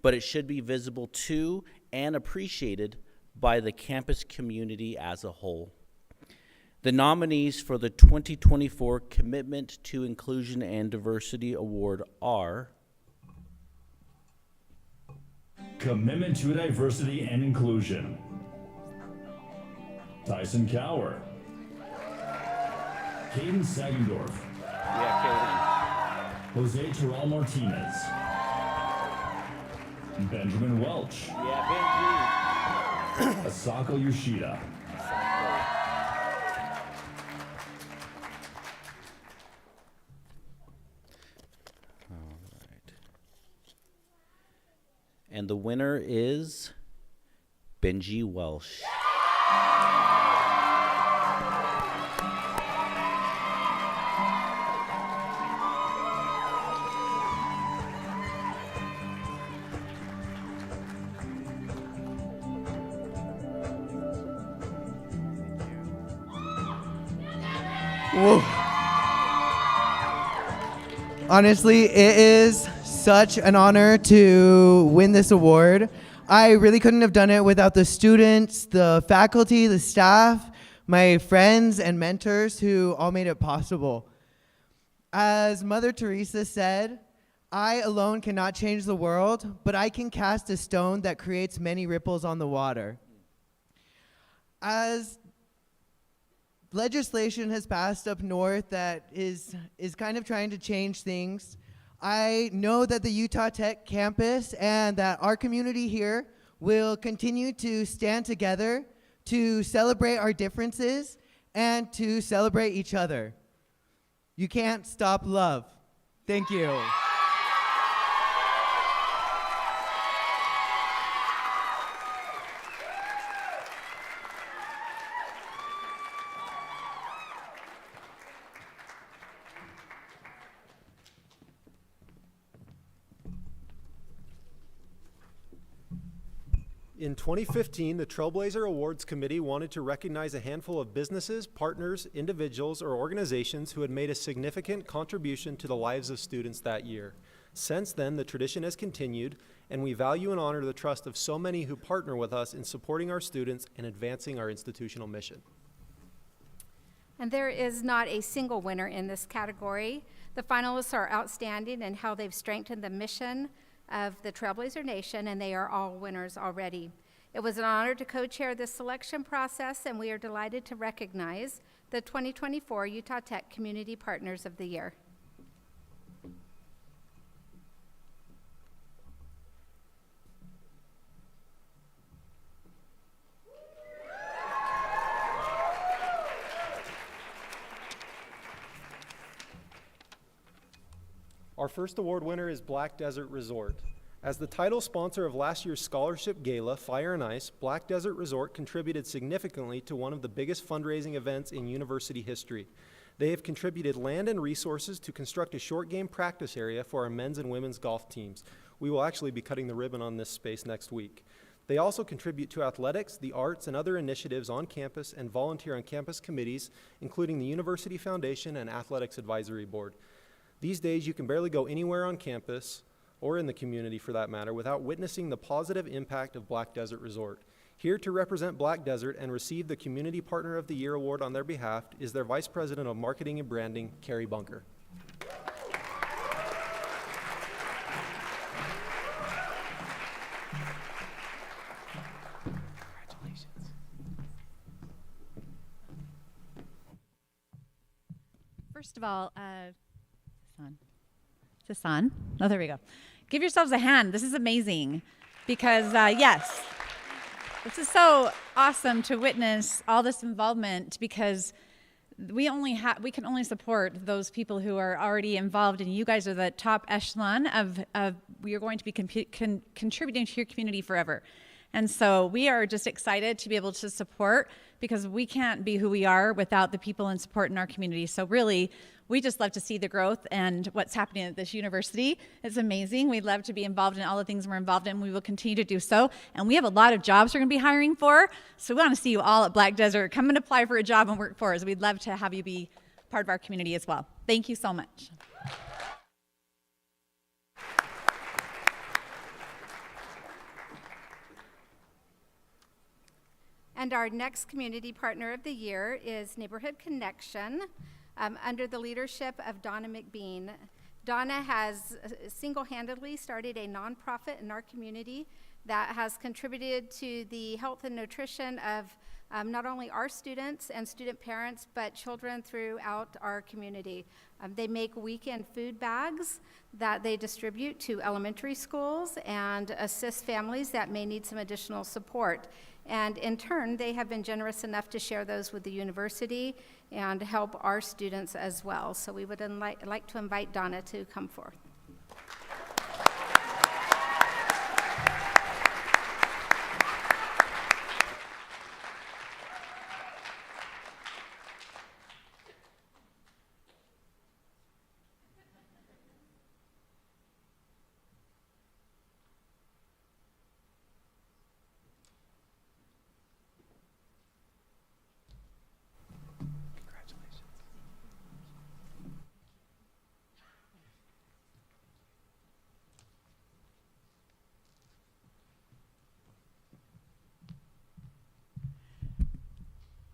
But it should be visible to and appreciated by the campus community as a whole. The nominees for the 2024 Commitment to Inclusion and Diversity Award are Commitment to Diversity and Inclusion, Tyson Cower, Caden Sagendorf, Jose Terrell Martinez, Benjamin Welch, Asako Yoshida, and the winner is Benji Welsh. Whoa. Honestly, it is such an honor to win this award. I really couldn't have done it without the students, the faculty, the staff, my friends and mentors who all made it possible. As Mother Teresa said, I alone cannot change the world, but I can cast a stone that creates many ripples on the water. As legislation has passed up north that is kind of trying to change things, I know that the Utah Tech campus and that our community here will continue to stand together to celebrate our differences and to celebrate each other. You can't stop love. Thank you. In 2015, the Trailblazer Awards Committee wanted to recognize a handful of businesses, partners, individuals, or organizations who had made a significant contribution to the lives of students that year. Since then, the tradition has continued, and we value and honor the trust of so many who partner with us in supporting our students and advancing our institutional mission. And there is not a single winner in this category. The finalists are outstanding in how they've strengthened the mission of the Trailblazer Nation, and they are all winners already. It was an honor to co-chair this selection process, and we are delighted to recognize the 2024 Utah Tech Community Partners of the Year. Our first award winner is Black Desert Resort. As the title sponsor of last year's scholarship gala, Fire and Ice, Black Desert Resort contributed significantly to one of the biggest fundraising events in university history. They have contributed land and resources to construct a short game practice area for our men's and women's golf teams. We will actually be cutting the ribbon on this space next week. They also contribute to athletics, the arts, and other initiatives on campus and volunteer on campus committees, including the University Foundation and Athletics Advisory Board. These days, you can barely go anywhere on campus, or in the community for that matter, without witnessing the positive impact of Black Desert Resort. Here to represent Black Desert and receive the Community Partner of the Year award on their behalf is their Vice President of Marketing and Branding, Carrie Bunker. Congratulations. First of all, is this on? Oh, there we go. Give yourselves a hand. This is amazing because, yes, this is so awesome to witness all this involvement because we can only support those people who are already involved, and you guys are the top echelon of we are going to be contributing to your community forever. And so we are just excited to be able to support, because we can't be who we are without the people and support in our community. So really, we just love to see the growth and what's happening at this university. It's amazing. We'd love to be involved in all the things we're involved in. We will continue to do so. And we have a lot of jobs we're going to be hiring for. So we want to see you all at Black Desert. Come and apply for a job and work for us. We'd love to have you be part of our community as well. Thank you so much. And our next community partner of the year is Neighborhood Connection, under the leadership of Donna McBean. Donna has single-handedly started a nonprofit in our community that has contributed to the health and nutrition of not only our students and student parents, but children throughout our community. They make weekend food bags that they distribute to elementary schools and assist families that may need some additional support. And in turn, they have been generous enough to share those with the university and help our students as well. So we would like to invite Donna to come forth.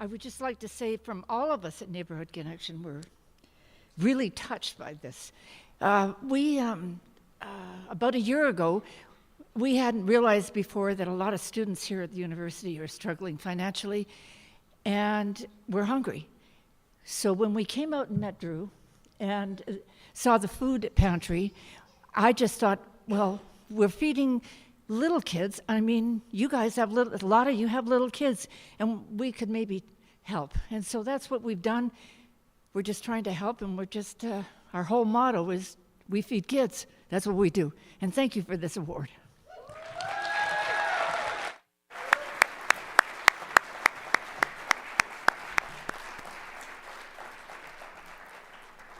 I would just like to say from all of us at Neighborhood Connection, we're really touched by this. About a year ago, we hadn't realized before that a lot of students here at the university are struggling financially, and we're hungry. So when we came out and met Drew and saw the food pantry, I just thought, well, we're feeding little kids. I mean, you guys have a lot of you have little kids, and we could maybe help. And so that's what we've done. We're just trying to help, and we're just, our whole motto is we feed kids. That's what we do. And thank you for this award.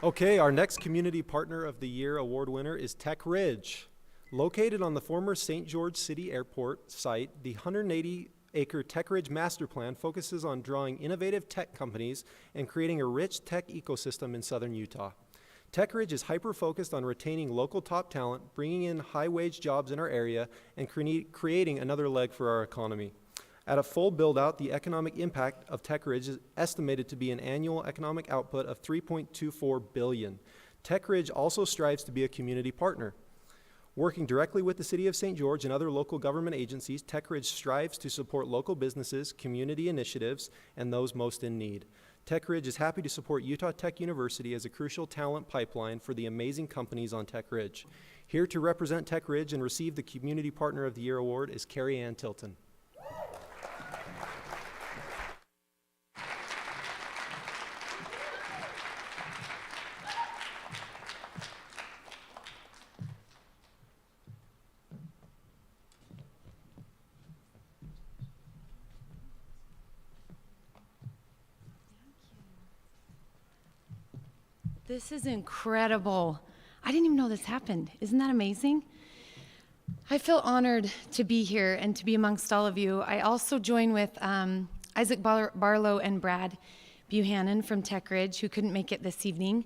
Okay, our next Community Partner of the Year award winner is Tech Ridge. Located on the former St. George City Airport site, the 180-acre Tech Ridge Master Plan focuses on drawing innovative tech companies and creating a rich tech ecosystem in southern Utah. Tech Ridge is hyper-focused on retaining local top talent, bringing in high-wage jobs in our area, and creating another leg for our economy. At a full build-out, the economic impact of Tech Ridge is estimated to be an annual economic output of $3.24 billion. Tech Ridge also strives to be a community partner. Working directly with the City of St. George and other local government agencies, Tech Ridge strives to support local businesses, community initiatives, and those most in need. Tech Ridge is happy to support Utah Tech University as a crucial talent pipeline for the amazing companies on Tech Ridge. Here to represent Tech Ridge and receive the Community Partner of the Year award is Carrie Ann Tilton. This is incredible. I didn't even know this happened. Isn't that amazing? I feel honored to be here and to be amongst all of you. I also join with Isaac Barlow and Brad Buchanan from Tech Ridge, who couldn't make it this evening,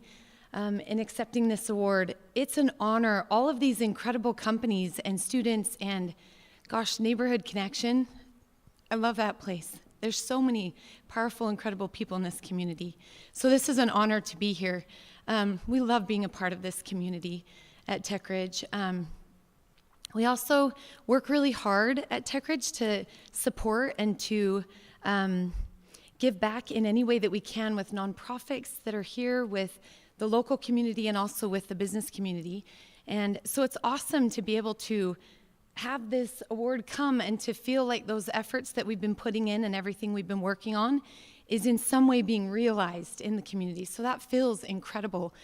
in accepting this award. It's an honor. All of these incredible companies and students and, gosh, Neighborhood Connection. I love that place. There's so many powerful, incredible people in this community. So this is an honor to be here. We love being a part of this community at Tech Ridge. We also work really hard at Tech Ridge to support and to give back in any way that we can with nonprofits that are here, with the local community, and also with the business community. And so it's awesome to be able to have this award come and to feel like those efforts that we've been putting in and everything we've been working on is in some way being realized in the community. So that feels incredible.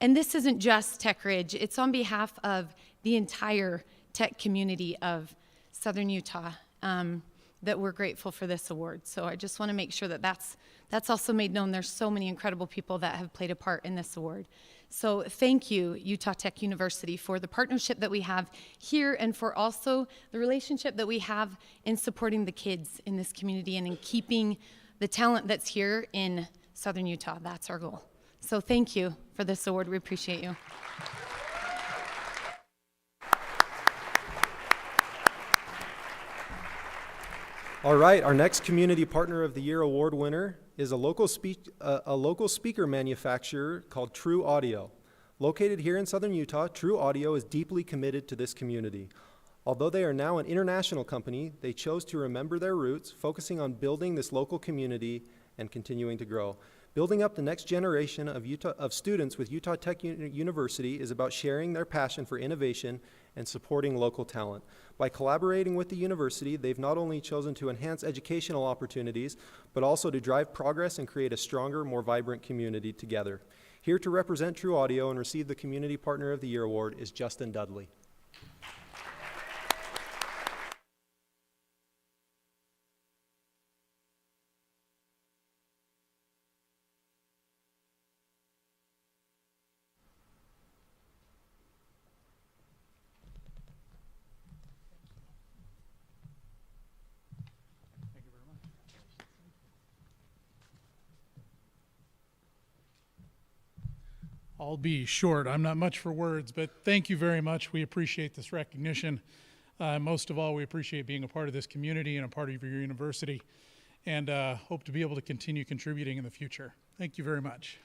And this isn't just Tech Ridge. It's on behalf of the entire tech community of Southern Utah. that we're grateful for this award. So I just want to make sure that that's also made known. There's so many incredible people that have played a part in this award. So thank you, Utah Tech University, for the partnership that we have here and for also the relationship that we have in supporting the kids in this community and in keeping the talent that's here in Southern Utah. That's our goal. So thank you for this award. We appreciate you. All right, our next Community Partner of the Year award winner is a local speaker manufacturer called True Audio. Located here in Southern Utah, True Audio is deeply committed to this community. Although they are now an international company, they chose to remember their roots, focusing on building this local community and continuing to grow. Building up the next generation of students with Utah Tech University is about sharing their passion for innovation and supporting local talent. By collaborating with the university, they've not only chosen to enhance educational opportunities, but also to drive progress and create a stronger, more vibrant community together. Here to represent True Audio and receive the Community Partner of the Year award is Justin Dudley. I'll be short. I'm not much for words, but thank you very much. We appreciate this recognition. Most of all, we appreciate being a part of this community and a part of your university, and hope to be able to continue contributing in the future. Thank you very much.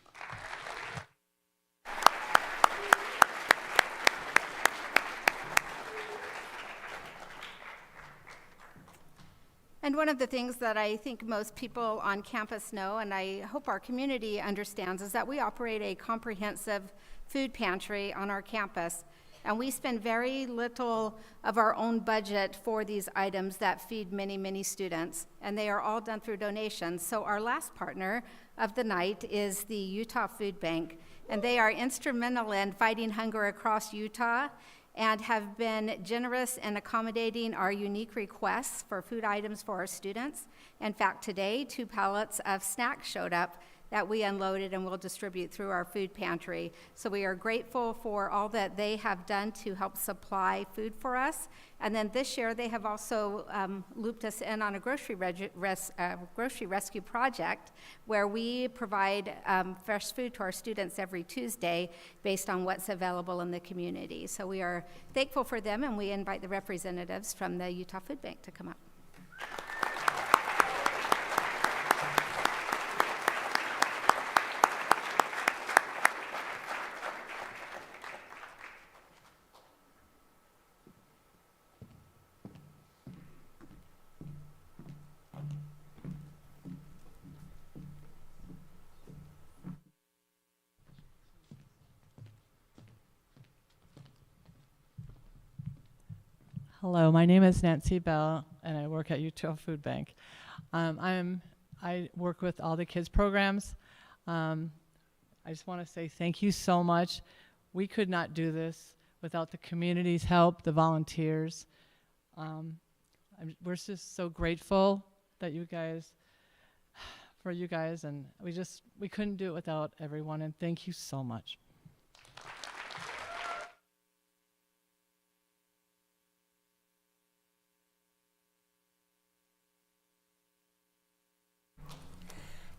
And one of the things that I think most people on campus know, and I hope our community understands, is that we operate a comprehensive food pantry on our campus. And we spend very little of our own budget for these items that feed many, many students. And they are all done through donations. So our last partner of the night is the Utah Food Bank. And they are instrumental in fighting hunger across Utah and have been generous in accommodating our unique requests for food items for our students. In fact, today, 2 pallets of snacks showed up that we unloaded and will distribute through our food pantry. So we are grateful for all that they have done to help supply food for us. And then this year, they have also looped us in on a grocery rescue project where we provide fresh food to our students every Tuesday based on what's available in the community. So we are thankful for them, and we invite the representatives from the Utah Food Bank to come up. Hello, my name is Nancy Bell, and I work at Utah Food Bank. I work with all the kids programs. I just want to say thank you so much. We could not do this without the community's help, the volunteers. We're just so grateful that for you guys, and we couldn't do it without everyone, and thank you so much.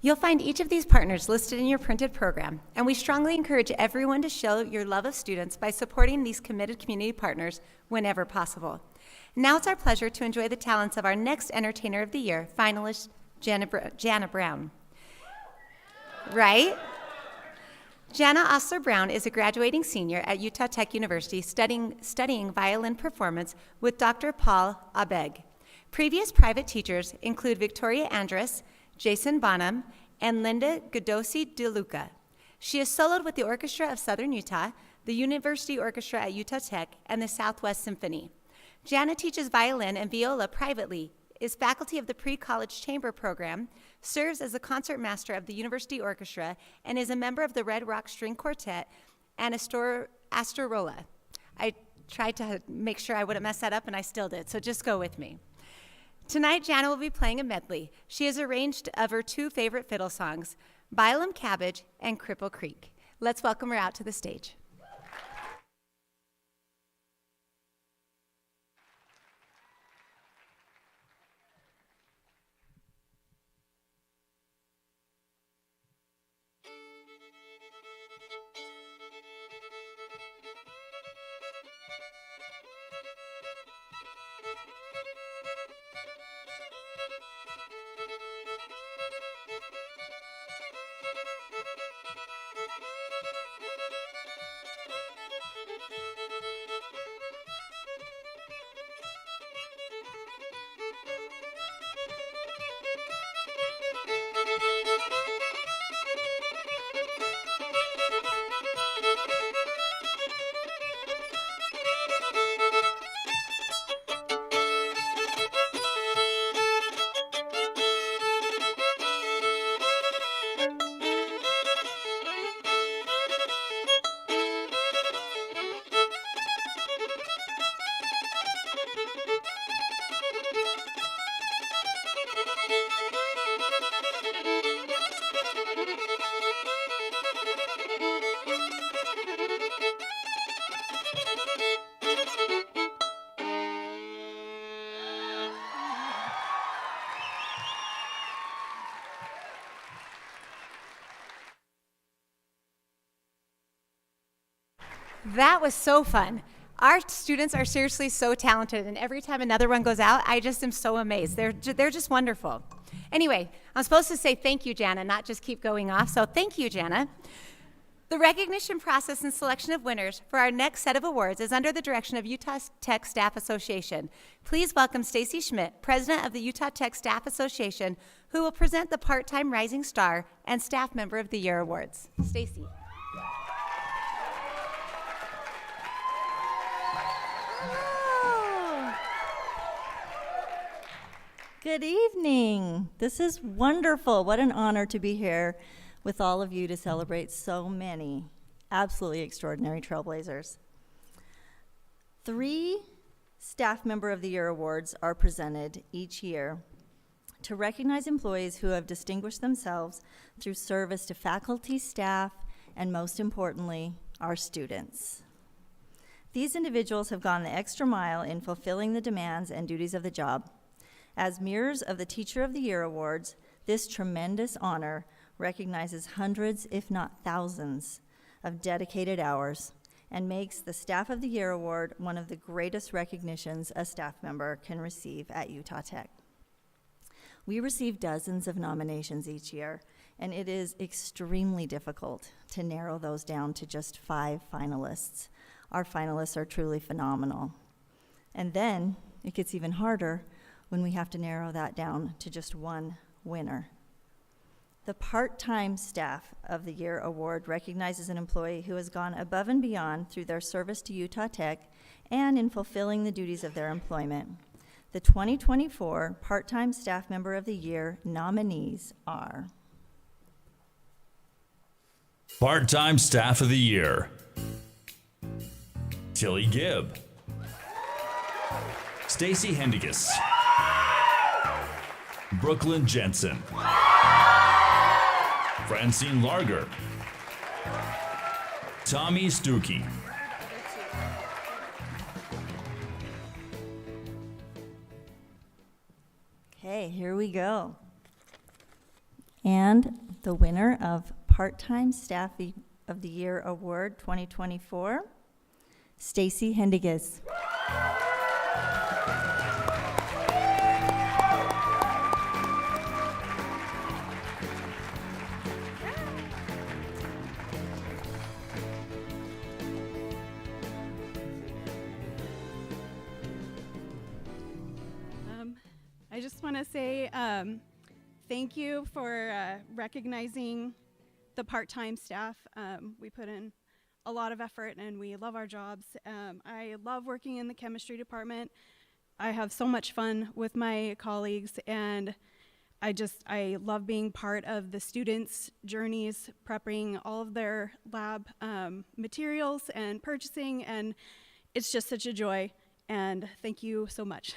You'll find each of these partners listed in your printed program, and we strongly encourage everyone to show your love of students by supporting these committed community partners whenever possible. Now it's our pleasure to enjoy the talents of our next Entertainer of the Year, finalist Jana Brown. Right? Jana Osler Brown is a graduating senior at Utah Tech University studying violin performance with Dr. Paul Abeg. Previous private teachers include Victoria Andrus, Jason Bonham, and Linda Godosi DeLuca. She has soloed with the Orchestra of Southern Utah, the University Orchestra at Utah Tech, and the Southwest Symphony. Jana teaches violin and viola privately, is faculty of the Pre-College Chamber Program, serves as the concertmaster of the University Orchestra, and is a member of the Red Rock String Quartet and Astorola. I tried to make sure I wouldn't mess that up, and I still did, so just go with me. Tonight, Jana will be playing a medley. She has arranged of her two favorite fiddle songs, Bylum Cabbage and Cripple Creek. Let's welcome her out to the stage. That was so fun. Our students are seriously so talented, and every time another one goes out, I just am so amazed. They're just wonderful. Anyway, I'm supposed to say thank you, Jana, not just keep going off, so thank you, Jana. The recognition process and selection of winners for our next set of awards is under the direction of Utah Tech Staff Association. Please welcome Stacy Schmidt, President of the Utah Tech Staff Association, who will present the Part-Time Rising Star and Staff Member of the Year awards. Stacy. Good evening. This is wonderful. What an honor to be here with all of you to celebrate so many absolutely extraordinary trailblazers. 3 Staff Member of the Year awards are presented each year to recognize employees who have distinguished themselves through service to faculty, staff, and most importantly, our students. These individuals have gone the extra mile in fulfilling the demands and duties of the job. As mirrors of the Teacher of the Year awards, this tremendous honor recognizes hundreds, if not thousands, of dedicated hours and makes the Staff of the Year award one of the greatest recognitions a staff member can receive at Utah Tech. We receive dozens of nominations each year, and it is extremely difficult to narrow those down to just 5 finalists. Our finalists are truly phenomenal. And then it gets even harder when we have to narrow that down to just one winner. The Part-Time Staff of the Year award recognizes an employee who has gone above and beyond through their service to Utah Tech and in fulfilling the duties of their employment. The 2024 Part-Time Staff Member of the Year nominees are Part-Time Staff of the Year: Tilly Gibb, Stacy Hendigas, Brooklyn Jensen, Francine Larger, Tommy Stuckey. Okay, here we go. And the winner of Part-Time Staff of the Year Award 2024, Stacy Hendigas. I just want to say thank you for recognizing the part-time staff. We put in a lot of effort and we love our jobs. I love working in the chemistry department. I have so much fun with my colleagues, and I love being part of the students' journeys, prepping all of their lab materials and purchasing, and it's just such a joy, and thank you so much.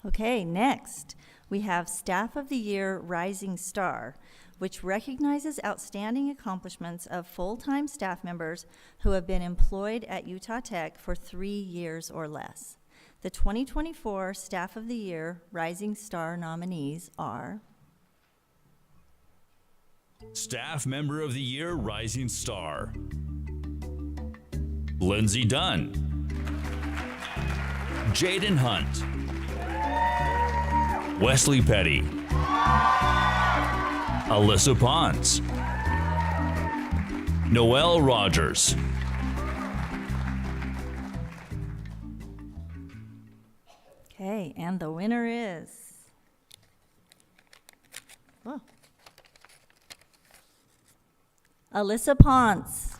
Okay, next, we have Staff of the Year Rising Star, which recognizes outstanding accomplishments of full-time staff members who have been employed at Utah Tech for 3 years or less. The 2024 Staff of the Year Rising Star nominees are Staff Member of the Year Rising Star, Lindsay Dunn, Jaden Hunt, Wesley Petty, Alyssa Pons, Noelle Rogers, Okay, and the winner is, whoa, Alyssa Pons.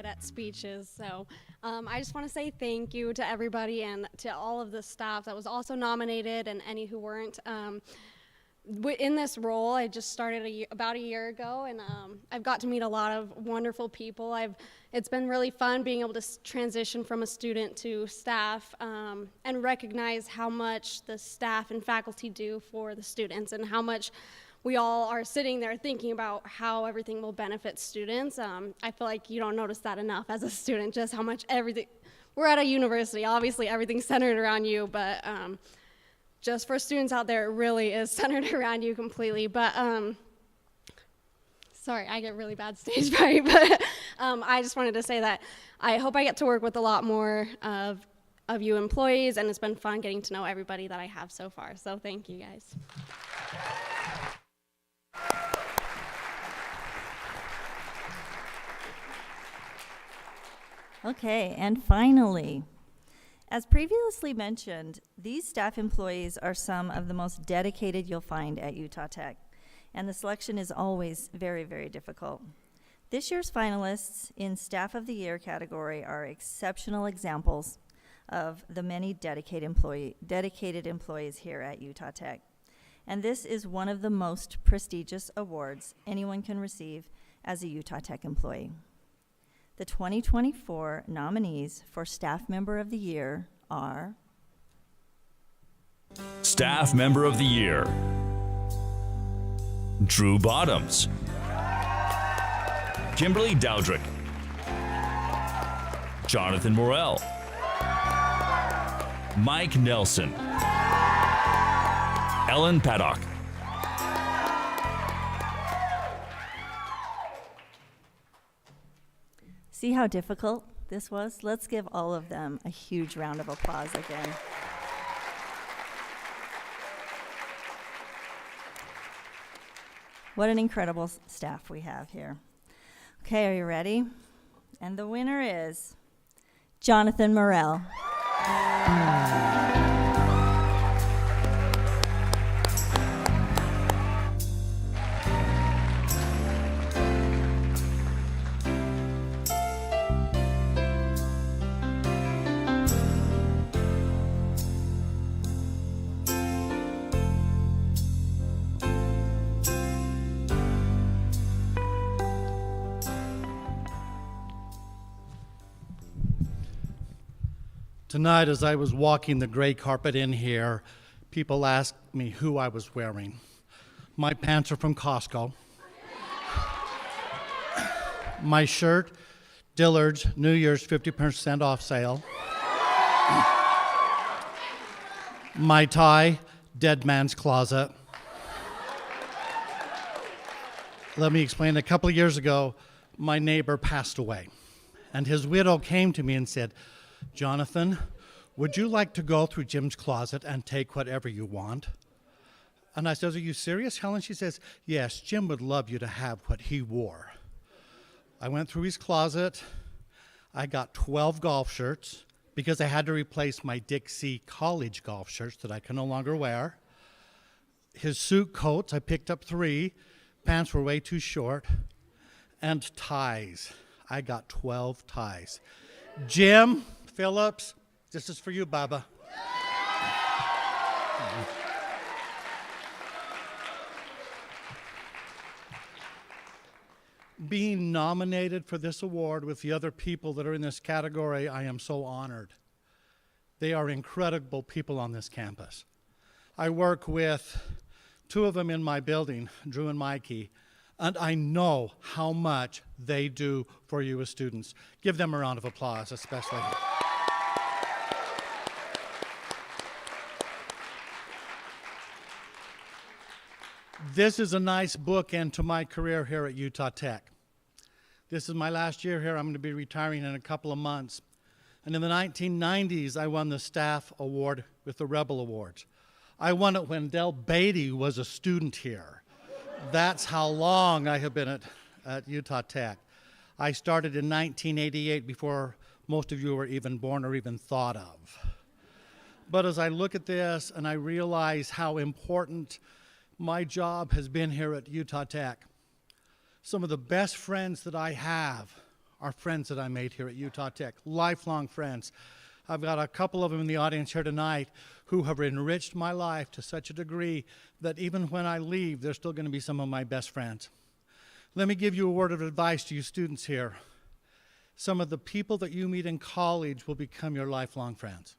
At speeches, so I just want to say thank you to everybody and to all of the staff that was also nominated and any who weren't. In this role, I just started about a year ago, and I've got to meet a lot of wonderful people. It's been really fun being able to transition from a student to staff and recognize how much the staff and faculty do for the students and how much we all are sitting there thinking about how everything will benefit students. I feel like you don't notice that enough as a student, just how much everything, we're at a university, obviously everything's centered around you, but just for students out there, it really is centered around you completely. But sorry, I get really bad stage fright, but I just wanted to say that I hope I get to work with a lot more of you employees, and it's been fun getting to know everybody that I have so far, so thank you guys. Okay, and finally, as previously mentioned, these staff employees are some of the most dedicated you'll find at Utah Tech, and the selection is always very, very difficult. This year's finalists in Staff of the Year category are exceptional examples of the many dedicated employees here at Utah Tech. And this is one of the most prestigious awards anyone can receive as a Utah Tech employee. The 2024 nominees for Staff Member of the Year are Staff Member of the Year, Drew Bottoms, Kimberly Dowdrick, Jonathan Morell, Mike Nelson, Ellen Paddock, See how difficult this was? Let's give all of them a huge round of applause again. What an incredible staff we have here. Okay, are you ready? And the winner is Jonathan Morell. Tonight, as I was walking the gray carpet in here, people asked me who I was wearing. My pants are from Costco. My shirt, Dillard's New Year's 50% off sale. My tie, Dead Man's Closet. Let me explain. A couple of years ago, my neighbor passed away, and his widow came to me and said, Jonathan, would you like to go through Jim's closet and take whatever you want? And I says, are you serious, Helen? She says, yes, Jim would love you to have what he wore. I went through his closet. I got 12 golf shirts because I had to replace my Dixie college golf shirts that I can no longer wear. His suit coats, I picked up 3. Pants were way too short. And ties. I got 12 ties. Jim Phillips, this is for you, Baba. Being nominated for this award with the other people that are in this category, I am so honored. They are incredible people on this campus. I work with two of them in my building, Drew and Mikey, and I know how much they do for you as students. Give them a round of applause, especially. This is a nice bookend to my career here at Utah Tech. This is my last year here. I'm going to be retiring in a couple of months. And in the 1990s, I won the staff award with the Rebel Awards. I won it when Del Beatty was a student here. That's how long I have been at Utah Tech. I started in 1988 before most of you were even born or even thought of. But as I look at this and I realize how important my job has been here at Utah Tech, some of the best friends that I have are friends that I made here at Utah Tech, lifelong friends. I've got a couple of them in the audience here tonight who have enriched my life to such a degree that even when I leave, they're still going to be some of my best friends. Let me give you a word of advice to you students here. Some of the people that you meet in college will become your lifelong friends.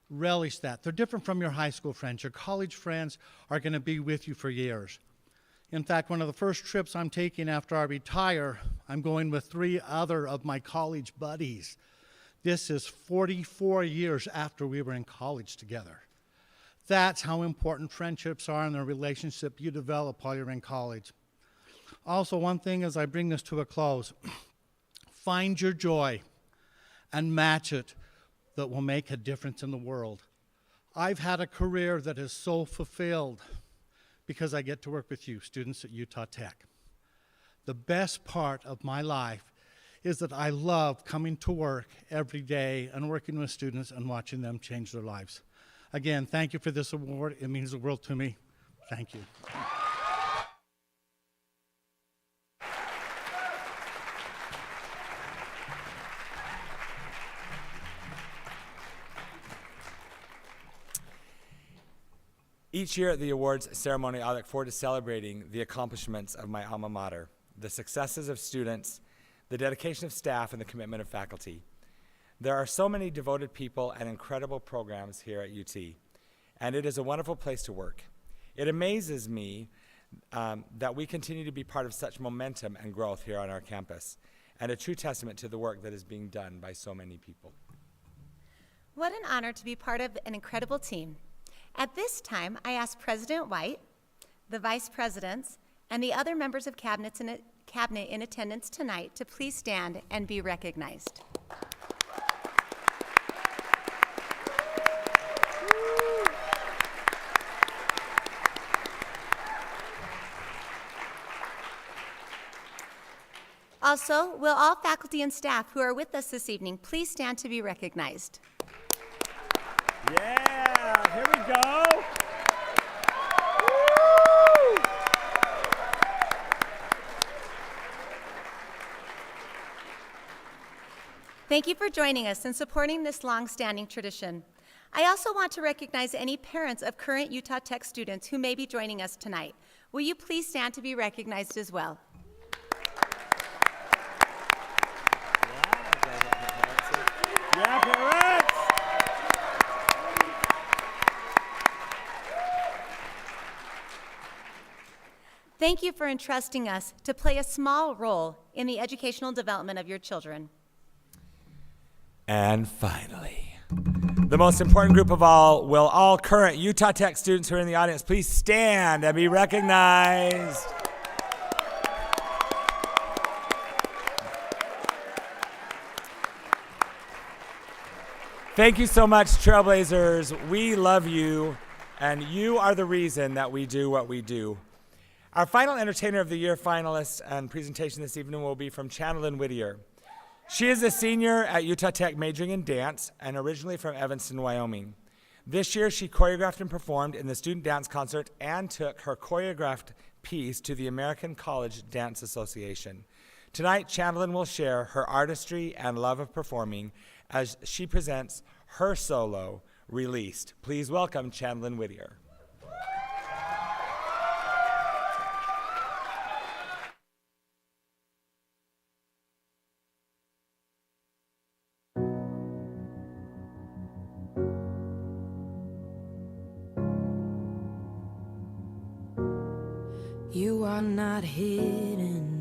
Relish that. They're different from your high school friends. Your college friends are going to be with you for years. In fact, one of the first trips I'm taking after I retire, I'm going with 3 other of my college buddies. This is 44 years after we were in college together. That's how important friendships are and the relationship you develop while you're in college. Also, one thing as I bring this to a close, find your joy and match it that will make a difference in the world. I've had a career that is so fulfilled because I get to work with you, students at Utah Tech. The best part of my life is that I love coming to work every day and working with students and watching them change their lives. Again, thank you for this award. It means the world to me. Thank you. Each year at the awards ceremony, I look forward to celebrating the accomplishments of my alma mater, the successes of students, the dedication of staff, and the commitment of faculty. There are so many devoted people and incredible programs here at UT, and it is a wonderful place to work. It amazes me that we continue to be part of such momentum and growth here on our campus, and a true testament to the work that is being done by so many people. What an honor to be part of an incredible team. At this time, I ask President White, the Vice Presidents, and the other members of Cabinet in attendance tonight to please stand and be recognized. Also, will all faculty and staff who are with us this evening please stand to be recognized? Yeah, here we go. Woo! Thank you for joining us and supporting this long-standing tradition. I also want to recognize any parents of current Utah Tech students who may be joining us tonight. Will you please stand to be recognized as well? Yeah, parents! Thank you for entrusting us to play a small role in the educational development of your children. And finally, the most important group of all, will all current Utah Tech students who are in the audience please stand and be recognized? Thank you so much, Trailblazers. We love you, and you are the reason that we do what we do. Our final Entertainer of the Year finalist and presentation this evening will be from Chanelin Whittier. She is a senior at Utah Tech majoring in dance and originally from Evanston, Wyoming. This year, she choreographed and performed in the student dance concert and took her choreographed piece to the American College Dance Association. Tonight, Chandlin will share her artistry and love of performing as she presents her solo, Released. Please welcome Chandlin Whittier. You are not hidden.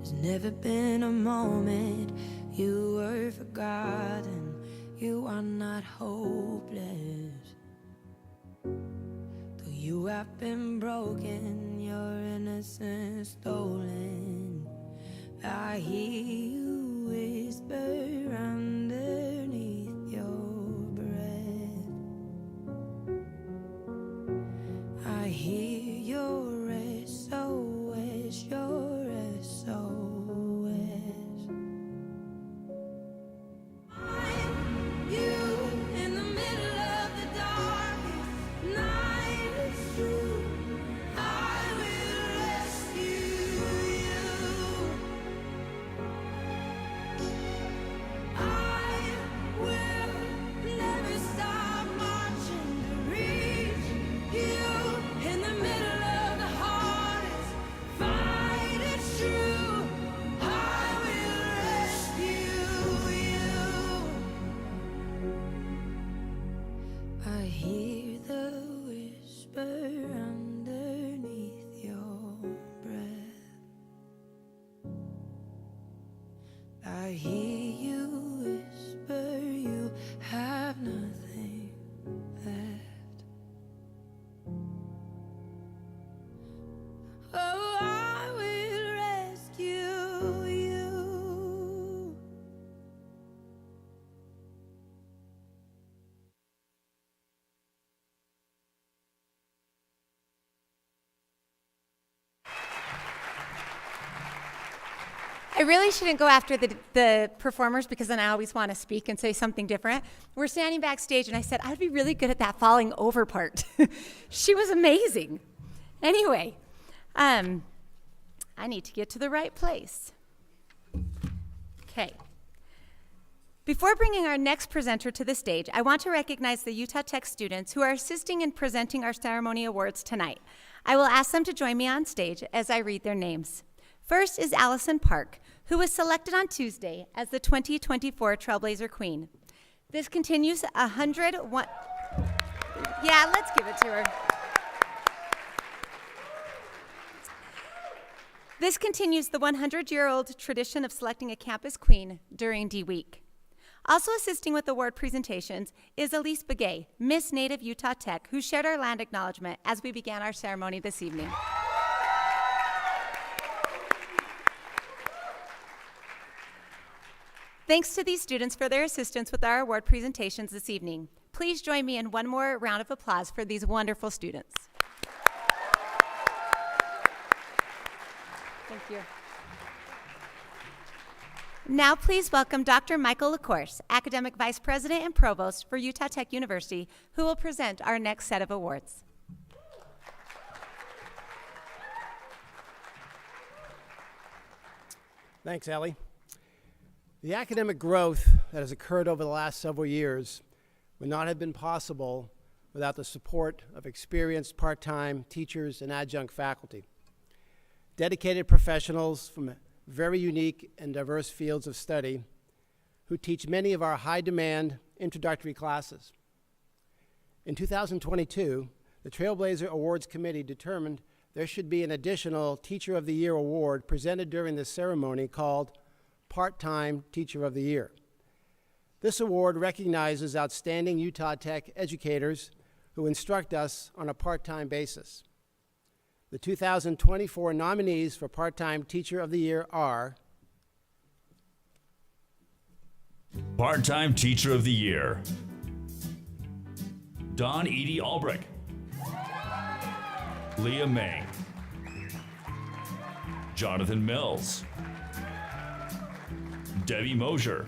There's never been a moment you were forgotten. You are not hopeless. Though you have been broken, your innocence stolen. I hear you whisper underneath your breath. I hear your SOS, your SOS. You in the middle of the darkest night, it's true. I will rescue you. I will never stop marching to reach you in the middle of the hardest fight, it's true. I will rescue you. I hear the whisper underneath your breath. I hear you whisper you have nothing left. Oh, I will rescue you. I really shouldn't go after the performers because then I always want to speak and say something different. We're standing backstage and I said, I'd be really good at that falling over part. She was amazing. Anyway, I need to get to the right place. Okay. Before bringing our next presenter to the stage, I want to recognize the Utah Tech students who are assisting in presenting our ceremony awards tonight. I will ask them to join me on stage as I read their names. First is Allison Park, who was selected on Tuesday as the 2024 Trailblazer Queen. This continues 101. Yeah, let's give it to her. This continues the 100-year-old tradition of selecting a campus queen during D-Week. Also assisting with award presentations is Elise Begay, Miss Native Utah Tech, who shared our land acknowledgement as we began our ceremony this evening. Thanks to these students for their assistance with our award presentations this evening. Please join me in one more round of applause for these wonderful students. Thank you. Now please welcome Dr. Michael LaCourse, Academic Vice President and Provost for Utah Tech University, who will present our next set of awards. Thanks, Ellie. The academic growth that has occurred over the last several years would not have been possible without the support of experienced part-time teachers and adjunct faculty. Dedicated professionals from very unique and diverse fields of study who teach many of our high-demand introductory classes. In 2022, the Trailblazer Awards Committee determined there should be an additional Teacher of the Year award presented during this ceremony called Part-Time Teacher of the Year. This award recognizes outstanding Utah Tech educators who instruct us on a part-time basis. The 2024 nominees for Part-Time Teacher of the Year are Part-Time Teacher of the Year, Dawn Edie Albrecht, Leah May, Jonathan Mills, Debbie Mosier,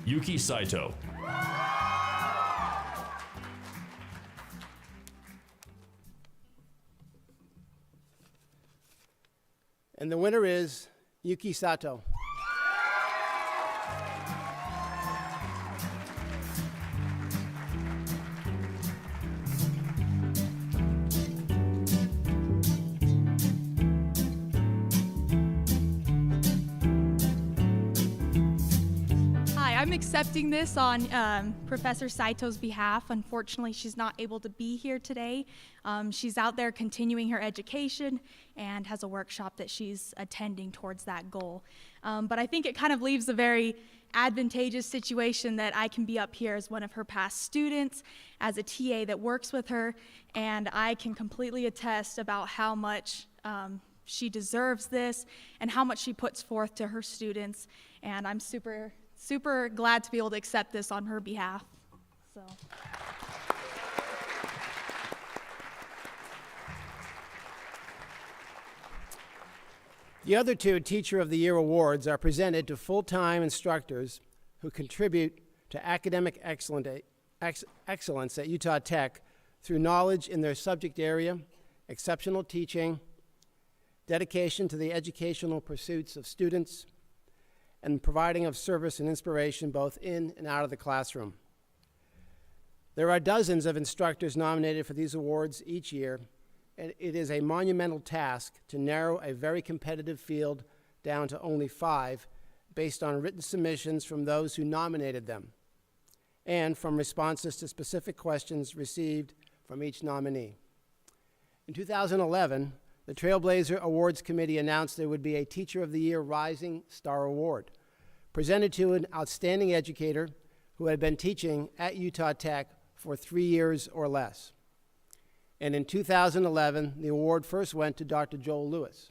Yuki Saito, And the winner is Yuki Sato. I'm accepting this on Professor Saito's behalf. Unfortunately, she's not able to be here today. She's out there continuing her education and has a workshop that she's attending towards that goal. But I think it kind of leaves a very advantageous situation that I can be up here as one of her past students, as a TA that works with her, and I can completely attest about how much she deserves this and how much she puts forth to her students. And I'm super glad to be able to accept this on her behalf. So. The other two Teacher of the Year awards are presented to full-time instructors who contribute to academic excellence at Utah Tech through knowledge in their subject area, exceptional teaching, dedication to the educational pursuits of students, and providing of service and inspiration both in and out of the classroom. There are dozens of instructors nominated for these awards each year, and it is a monumental task to narrow a very competitive field down to only 5 based on written submissions from those who nominated them and from responses to specific questions received from each nominee. In 2011, the Trailblazer Awards Committee announced there would be a Teacher of the Year Rising Star Award, presented to an outstanding educator who had been teaching at Utah Tech for 3 years or less. And in 2011, the award first went to Dr. Joel Lewis.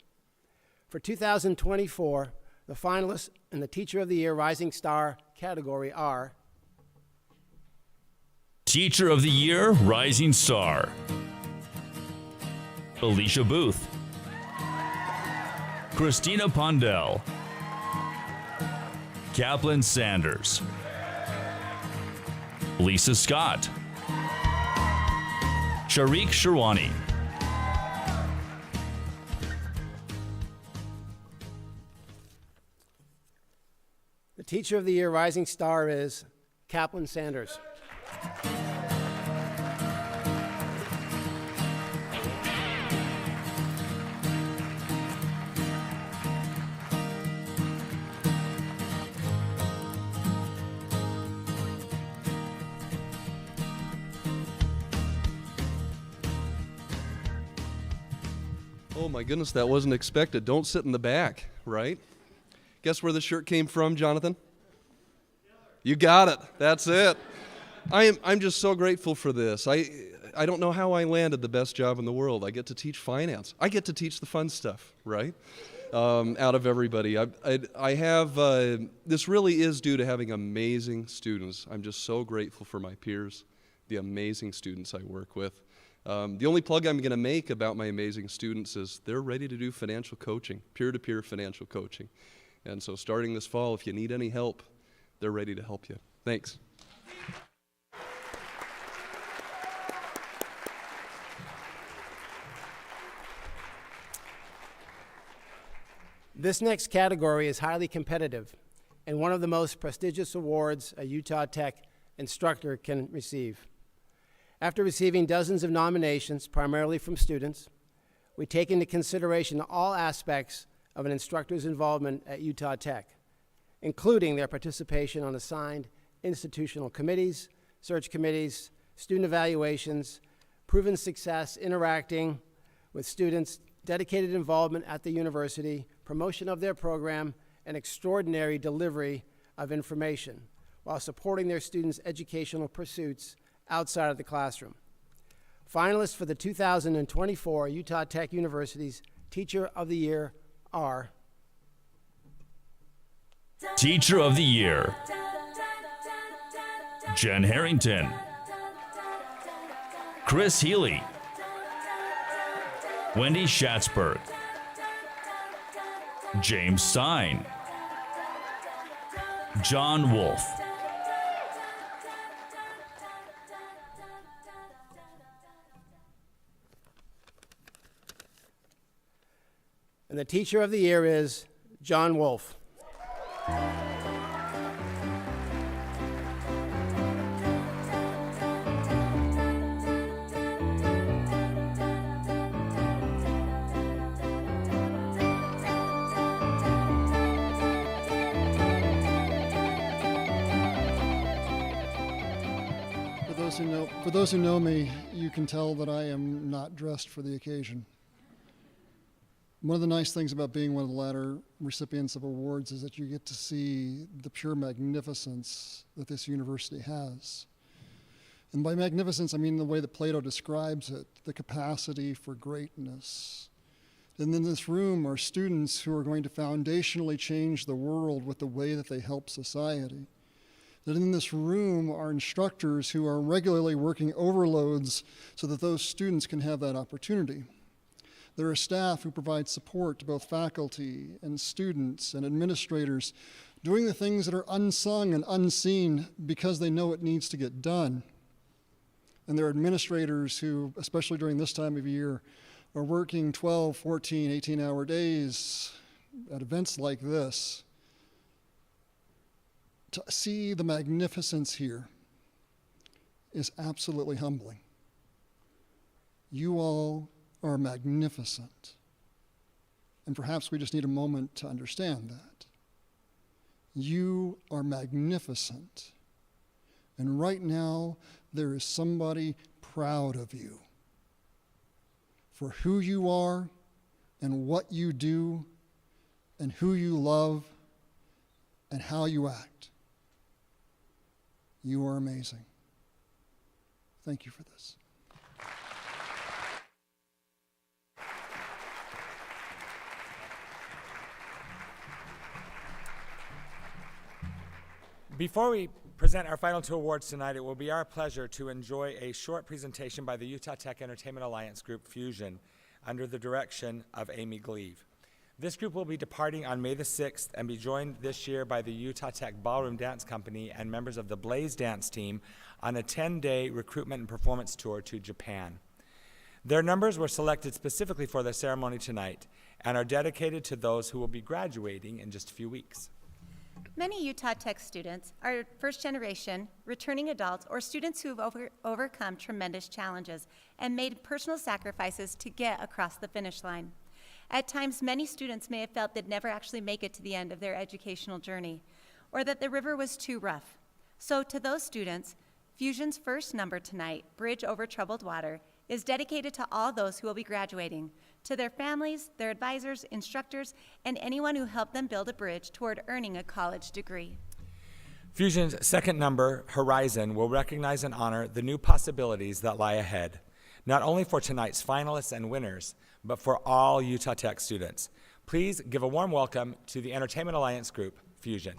For 2024, the finalists in the Teacher of the Year Rising Star category are Teacher of the Year Rising Star, Alicia Booth, Christina Pondell, Kaplan Sanders, Lisa Scott, Sharik Sherwani, the Teacher of the Year Rising Star is Kaplan Sanders. Oh my goodness, that wasn't expected. Don't sit in the back, right? Guess where the shirt came from, Jonathan? You got it. That's it. I'm just so grateful for this. I don't know how I landed the best job in the world. I get to teach finance. I get to teach the fun stuff, right? Out of everybody. I have, this really is due to having amazing students. I'm just so grateful for my peers, the amazing students I work with. The only plug I'm going to make about my amazing students is they're ready to do financial coaching, peer-to-peer financial coaching. And so starting this fall, if you need any help, they're ready to help you. Thanks. This next category is highly competitive and one of the most prestigious awards a Utah Tech instructor can receive. After receiving dozens of nominations, primarily from students, we take into consideration all aspects of an instructor's involvement at Utah Tech, including their participation on assigned institutional committees, search committees, student evaluations, proven success interacting with students, dedicated involvement at the university, promotion of their program, and extraordinary delivery of information while supporting their students' educational pursuits outside of the classroom. Finalists for the 2024 Utah Tech University's Teacher of the Year are Teacher of the Year, Jen Harrington, Chris Healy, Wendy Schatzberg, James Stein, John Wolf, And the Teacher of the Year is John Wolf. For those who know me, you can tell that I am not dressed for the occasion. One of the nice things about being one of the latter recipients of awards is that you get to see the pure magnificence that this university has. And by magnificence, I mean the way that Plato describes it, the capacity for greatness. And in this room are students who are going to foundationally change the world with the way that they help society. That in this room are instructors who are regularly working overloads so that those students can have that opportunity. There are staff who provide support to both faculty and students and administrators, doing the things that are unsung and unseen because they know it needs to get done. And there are administrators who, especially during this time of year, are working 12, 14, 18-hour days at events like this. To see the magnificence here is absolutely humbling. You all are magnificent. And perhaps we just need a moment to understand that. You are magnificent. And right now, there is somebody proud of you for who you are and what you do and who you love and how you act. You are amazing. Thank you for this. Before we present our final two awards tonight, it will be our pleasure to enjoy a short presentation by the Utah Tech Entertainment Alliance group Fusion under the direction of Amy Gleave. This group will be departing on May the 6th and be joined this year by the Utah Tech Ballroom Dance Company and members of the Blaze Dance team on a 10-day recruitment and performance tour to Japan. Their numbers were selected specifically for the ceremony tonight and are dedicated to those who will be graduating in just a few weeks. Many Utah Tech students are first generation, returning adults, or students who have overcome tremendous challenges and made personal sacrifices to get across the finish line. At times, many students may have felt they'd never actually make it to the end of their educational journey, or that the river was too rough. So to those students, Fusion's first number tonight, Bridge Over Troubled Water, is dedicated to all those who will be graduating, to their families, their advisors, instructors, and anyone who helped them build a bridge toward earning a college degree. Fusion's second number, Horizon, will recognize and honor the new possibilities that lie ahead, not only for tonight's finalists and winners, but for all Utah Tech students. Please give a warm welcome to the Entertainment Alliance group, Fusion.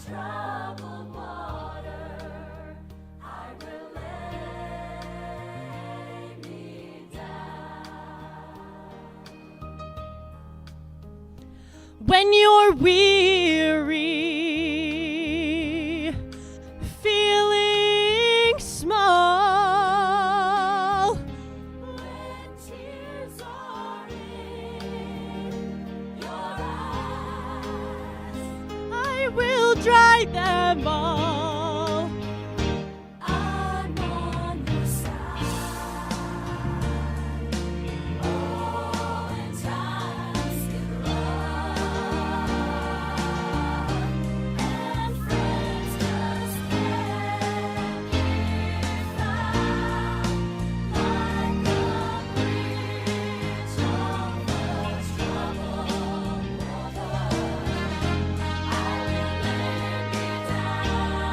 Troubled water, I will lay me down. When you're weary, feeling small, When tears are in your eyes, I will dry them all. I'm on your side. Oh, when times get rough and friends just can't be found, like a bridge over troubled water, I will lay me down.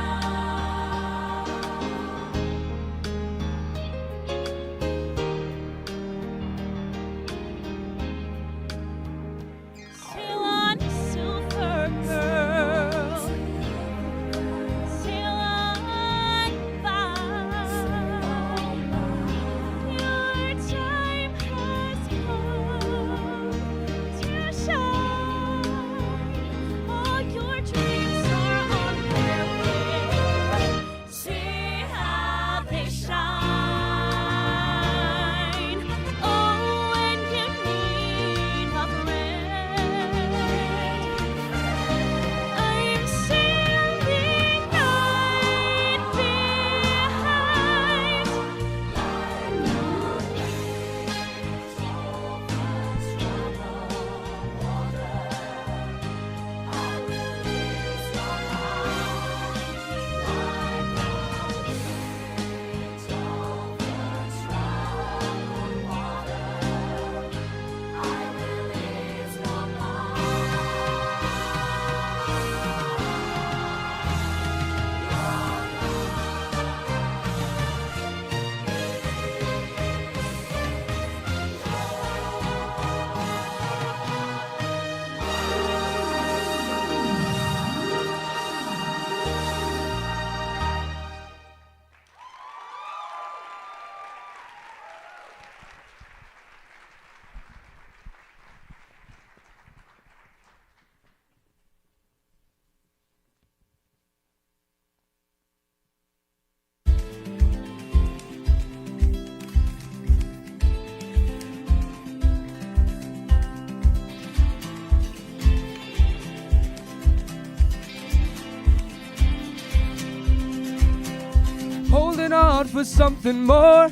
on for something more.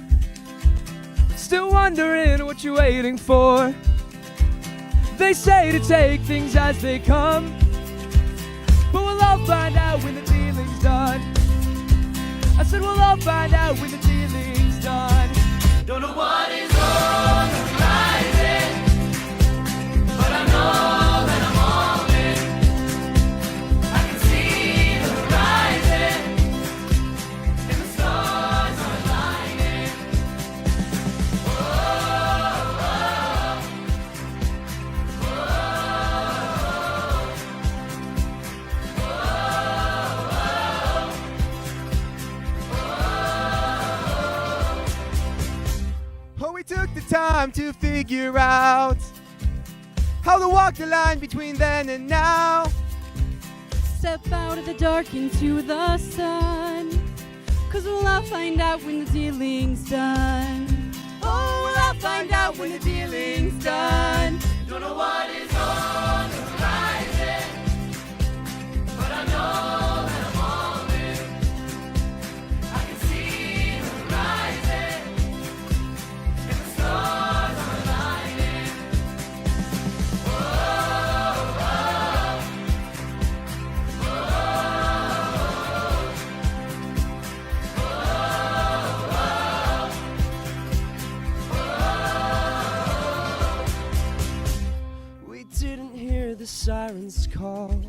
Still wondering what you're waiting for. They say to take things as they come, but we'll all find out when the dealing's done. I said we'll all find out when the dealing's done. Don't know what is on the horizon, but I know that I'm all in. I can see the horizon, and the stars are aligning. Oh, we took the time to figure out how to walk the line between then and now. Step out of the dark into the sun, 'cause we'll all find out when the dealing's done. Oh, we'll all find out when the dealing's done. Don't know what is on the horizon, but I know that I'm all in. I can see the horizon, and the stars are aligning. We didn't hear the sirens call.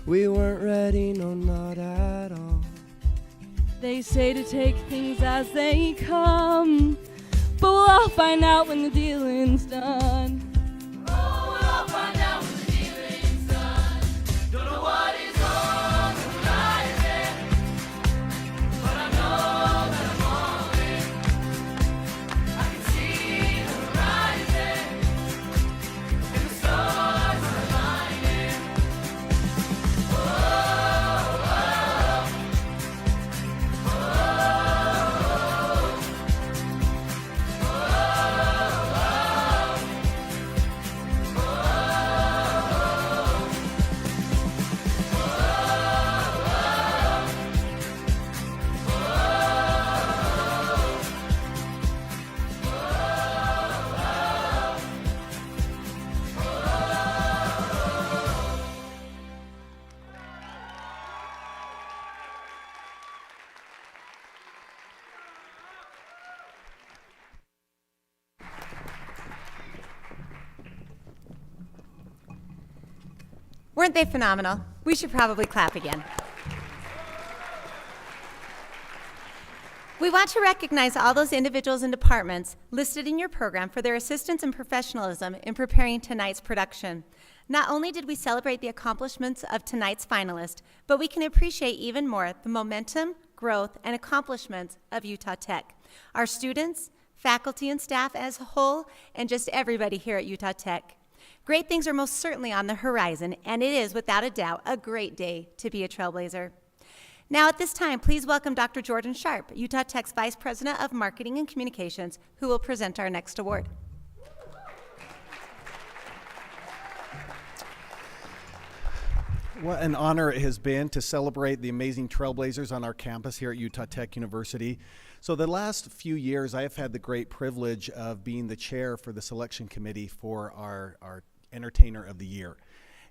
We weren't ready, no, not at all. They say to take things as they come, but we'll all find out when the dealing's done. Oh, we'll all find out when the dealing's done. Don't know what is on the horizon, but I know that I'm all in. I can see the horizon, and the stars are aligning. Weren't they phenomenal? We should probably clap again. We want to recognize all those individuals and departments listed in your program for their assistance and professionalism in preparing tonight's production. Not only did we celebrate the accomplishments of tonight's finalist, but we can appreciate even more the momentum, growth, and accomplishments of Utah Tech. Our students, faculty and staff as a whole, and just everybody here at Utah Tech. Great things are most certainly on the horizon, and it is, without a doubt, a great day to be a Trailblazer. Now at this time, please welcome Dr. Jordan Sharp, Utah Tech's Vice President of Marketing and Communications, who will present our next award. What an honor it has been to celebrate the amazing Trailblazers on our campus here at Utah Tech University. So the last few years, I have had the great privilege of being the chair for the selection committee for our Entertainer of the Year.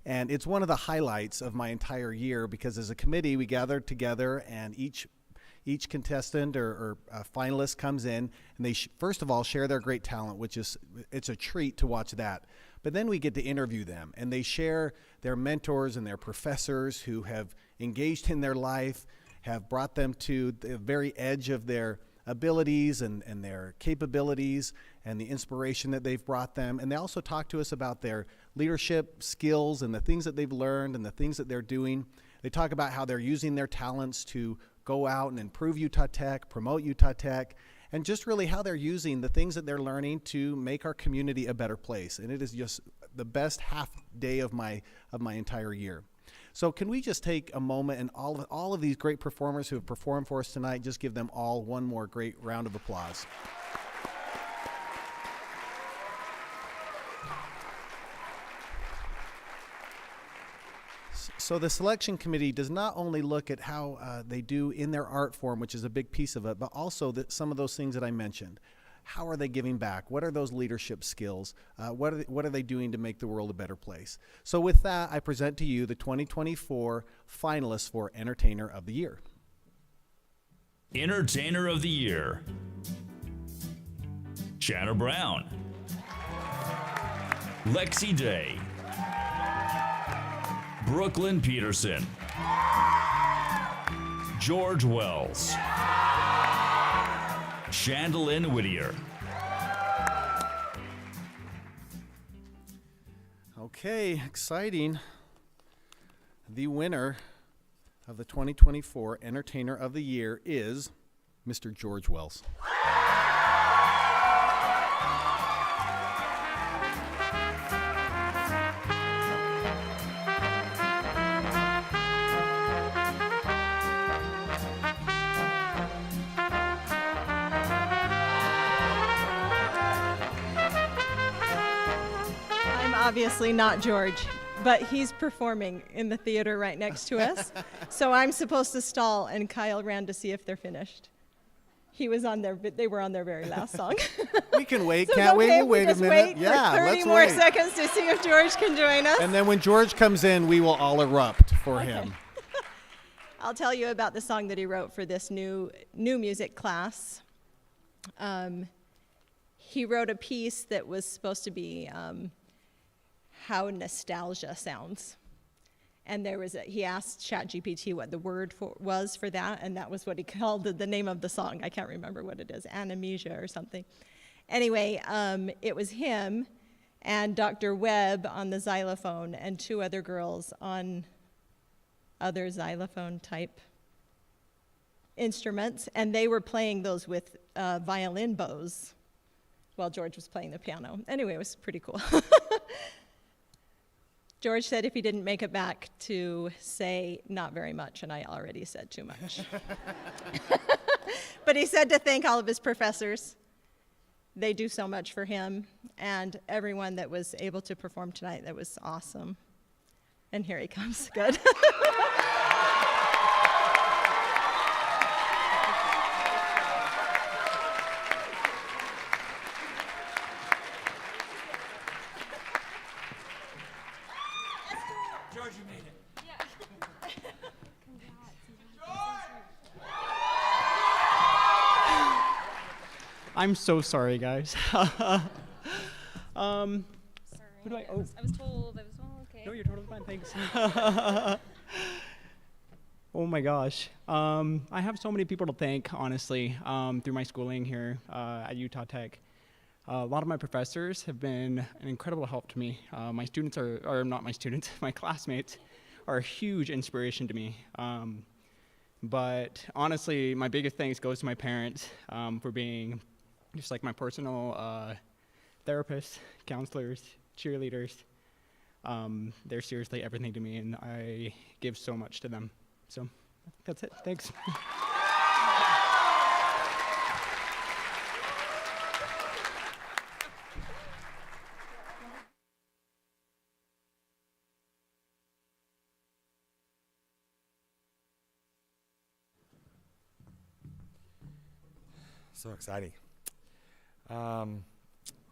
And it's one of the highlights of my entire year because as a committee, we gather together and each contestant or finalist comes in and they first of all share their great talent, which is, it's a treat to watch that. But then we get to interview them and they share their mentors and their professors who have engaged in their life, have brought them to the very edge of their abilities and their capabilities and the inspiration that they've brought them. And they also talk to us about their leadership skills and the things that they've learned and the things that they're doing. They talk about how they're using their talents to go out and improve Utah Tech, promote Utah Tech, and just really how they're using the things that they're learning to make our community a better place. And it is just the best half day of my entire year. So can we just take a moment and all of these great performers who have performed for us tonight, just give them all one more great round of applause. So So the selection committee does not only look at how they do in their art form, which is a big piece of it, but also some of those things that I mentioned. How are they giving back? What are those leadership skills? What are they doing to make the world a better place? So with that, I present to you the 2024 finalists for Entertainer of the Year. Entertainer of the Year: Shanna Brown, Lexi Day, Brooklyn Peterson, George Wells, Chandalyn Whittier. Okay, exciting. The winner of the 2024 Entertainer of the Year is Mr. George Wells. I'm obviously not George, but he's performing in the theater right next to us. So I'm supposed to stall, and Kyle ran to see if they're finished. He was on their, they were on their very last song. We can wait, So can't it's we? okay We'll if wait a just minute. Wait Yeah, for 30 let's more wait. seconds to see if George can join us. And then when George comes in, we will all erupt for him. I'll tell you about the song that he wrote for this new music class. He wrote a piece that was supposed to be how nostalgia sounds. And he asked ChatGPT what the word was for that, and that was what he called the name of the song. I can't remember what it is, Animesia or something. Anyway, it was him and Dr. Webb on the xylophone and two other girls on other xylophone-type instruments, and they were playing those with violin bows while George was playing the piano. Anyway, it was pretty cool. George said if he didn't make it back to say not very much, and I already said too much. But he said to thank all of his professors. They do so much for him, and everyone that was able to perform tonight. That was awesome. And here he comes. Good. George, you made it. I'm so sorry, guys. Sorry. Who do I? Oh. I was told. Okay. No, you're totally fine. Thanks. Oh my gosh. I have so many people to thank, honestly, through my schooling here at Utah Tech. A lot of my professors have been an incredible help to me. My students or not my students, my classmates are a huge inspiration to me. But honestly, my biggest thanks goes to my parents for being just like my personal therapists, counselors, cheerleaders. They're seriously everything to me, and I give so much to them. So that's it. Thanks. So exciting.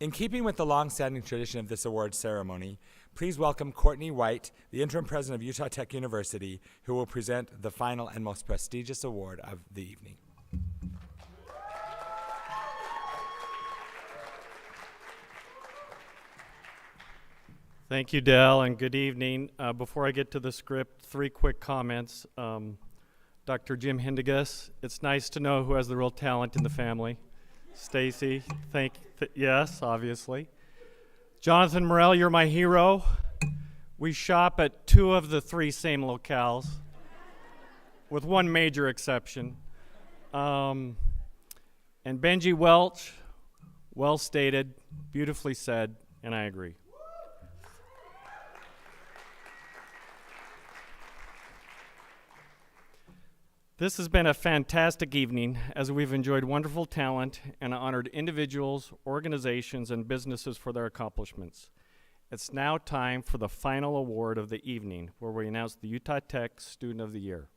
In keeping with the long-standing tradition of this awards ceremony, please welcome Courtney White, the interim president of Utah Tech University, who will present the final and most prestigious award of the evening. Thank you, Dell, and good evening. Before I get to the script, 3 quick comments. Dr. Jim Hindigas, it's nice to know who has the real talent in the family. Stacy, yes, obviously. Jonathan Morell, you're my hero. We shop at 2 of the 3 same locales, with 1 major exception. And Benji Welch, well stated, beautifully said, and I agree. This has been a fantastic evening as we've enjoyed wonderful talent and honored individuals, organizations, and businesses for their accomplishments. It's now time for the final award of the evening, where we announce the Utah Tech Student of the Year.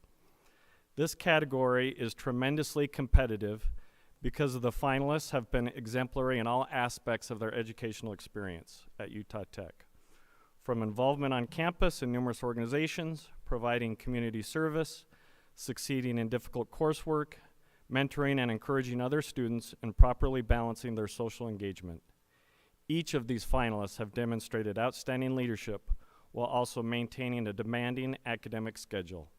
This category is tremendously competitive because the finalists have been exemplary in all aspects of their educational experience at Utah Tech. From involvement on campus in numerous organizations, providing community service, succeeding in difficult coursework, mentoring and encouraging other students, and properly balancing their social engagement. Each of these finalists have demonstrated outstanding leadership while also maintaining a demanding academic schedule.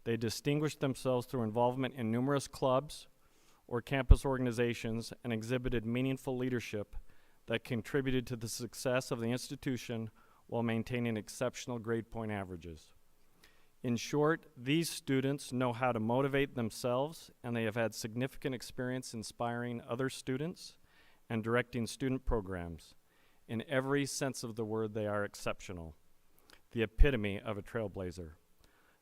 They distinguished themselves through involvement in numerous clubs or campus organizations and exhibited meaningful leadership that contributed to the success of the institution while maintaining exceptional grade point averages. In short, these students know how to motivate themselves, and they have had significant experience inspiring other students and directing student programs. In every sense of the word, they are exceptional, the epitome of a trailblazer.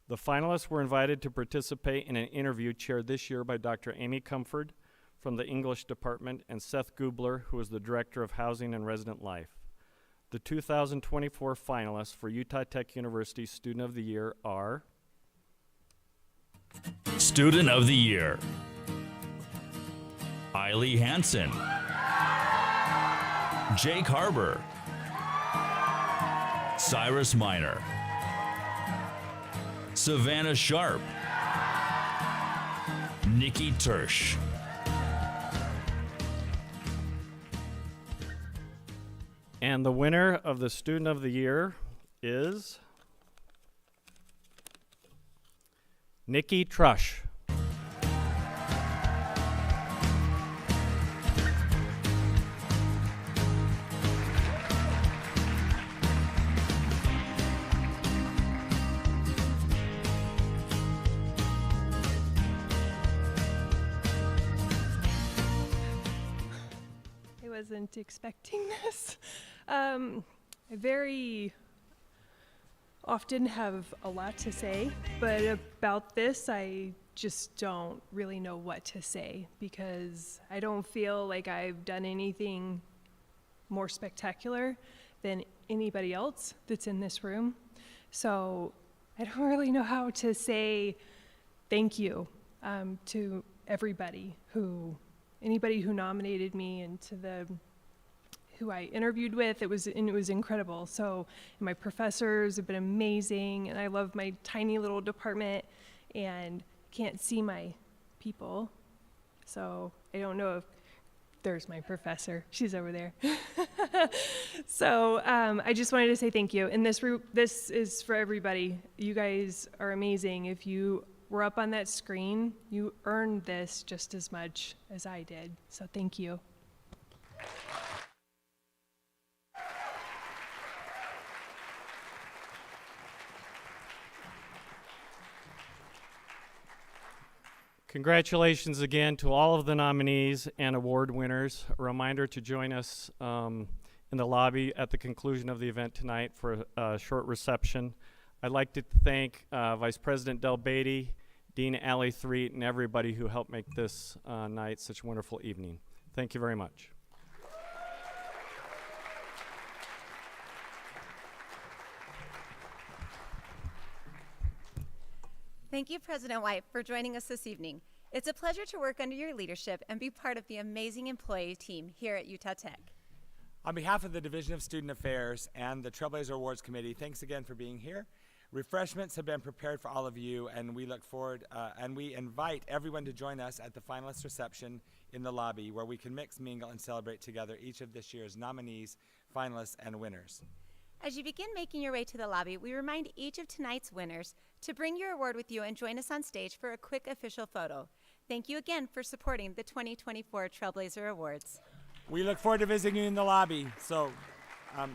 The finalists were invited to participate in an interview chaired this year by Dr. Amy Comfort from the English department and Seth Gubler, who is the Director of Housing and Resident Life. The 2024 finalists for Utah Tech University Student of the Year are Student of the Year, Eiley Hansen, Jake Harbor, Cyrus Minor, Savannah Sharp, Nikki Tersch. And the winner of the Student of the Year is Nikki Trush. I wasn't expecting this. I very often have a lot to say, but about this, I just don't really know what to say because I don't feel like I've done anything more spectacular than anybody else that's in this room. So I don't really know how to say thank you to anybody who nominated me and to who I interviewed with. It was incredible. So my professors have been amazing, and I love my tiny little department and can't see my people. So I don't know if there's my professor. She's over there. So I just wanted to say thank you. And this is for everybody. You guys are amazing. If you were up on that screen, you earned this just as much as I did. So thank you. Congratulations again to all of the nominees and award winners. A reminder to join us in the lobby at the conclusion of the event tonight for a short reception. I'd like to thank Vice President Del Beatty, Dean Allie Threet, and everybody who helped make this night such a wonderful evening. Thank you very much. Thank you, President White, for joining us this evening. It's a pleasure to work under your leadership and be part of the amazing employee team here at Utah Tech. On behalf of the Division of Student Affairs and the Trailblazer Awards Committee, thanks again for being here. Refreshments have been prepared for all of you, and we look forward and we invite everyone to join us at the finalist reception in the lobby, where we can mix, mingle, and celebrate together each of this year's nominees, finalists, and winners. As you begin making your way to the lobby, we remind each of tonight's winners to bring your award with you and join us on stage for a quick official photo. Thank you again for supporting the 2024 Trailblazer Awards. We look forward to visiting you in the lobby, so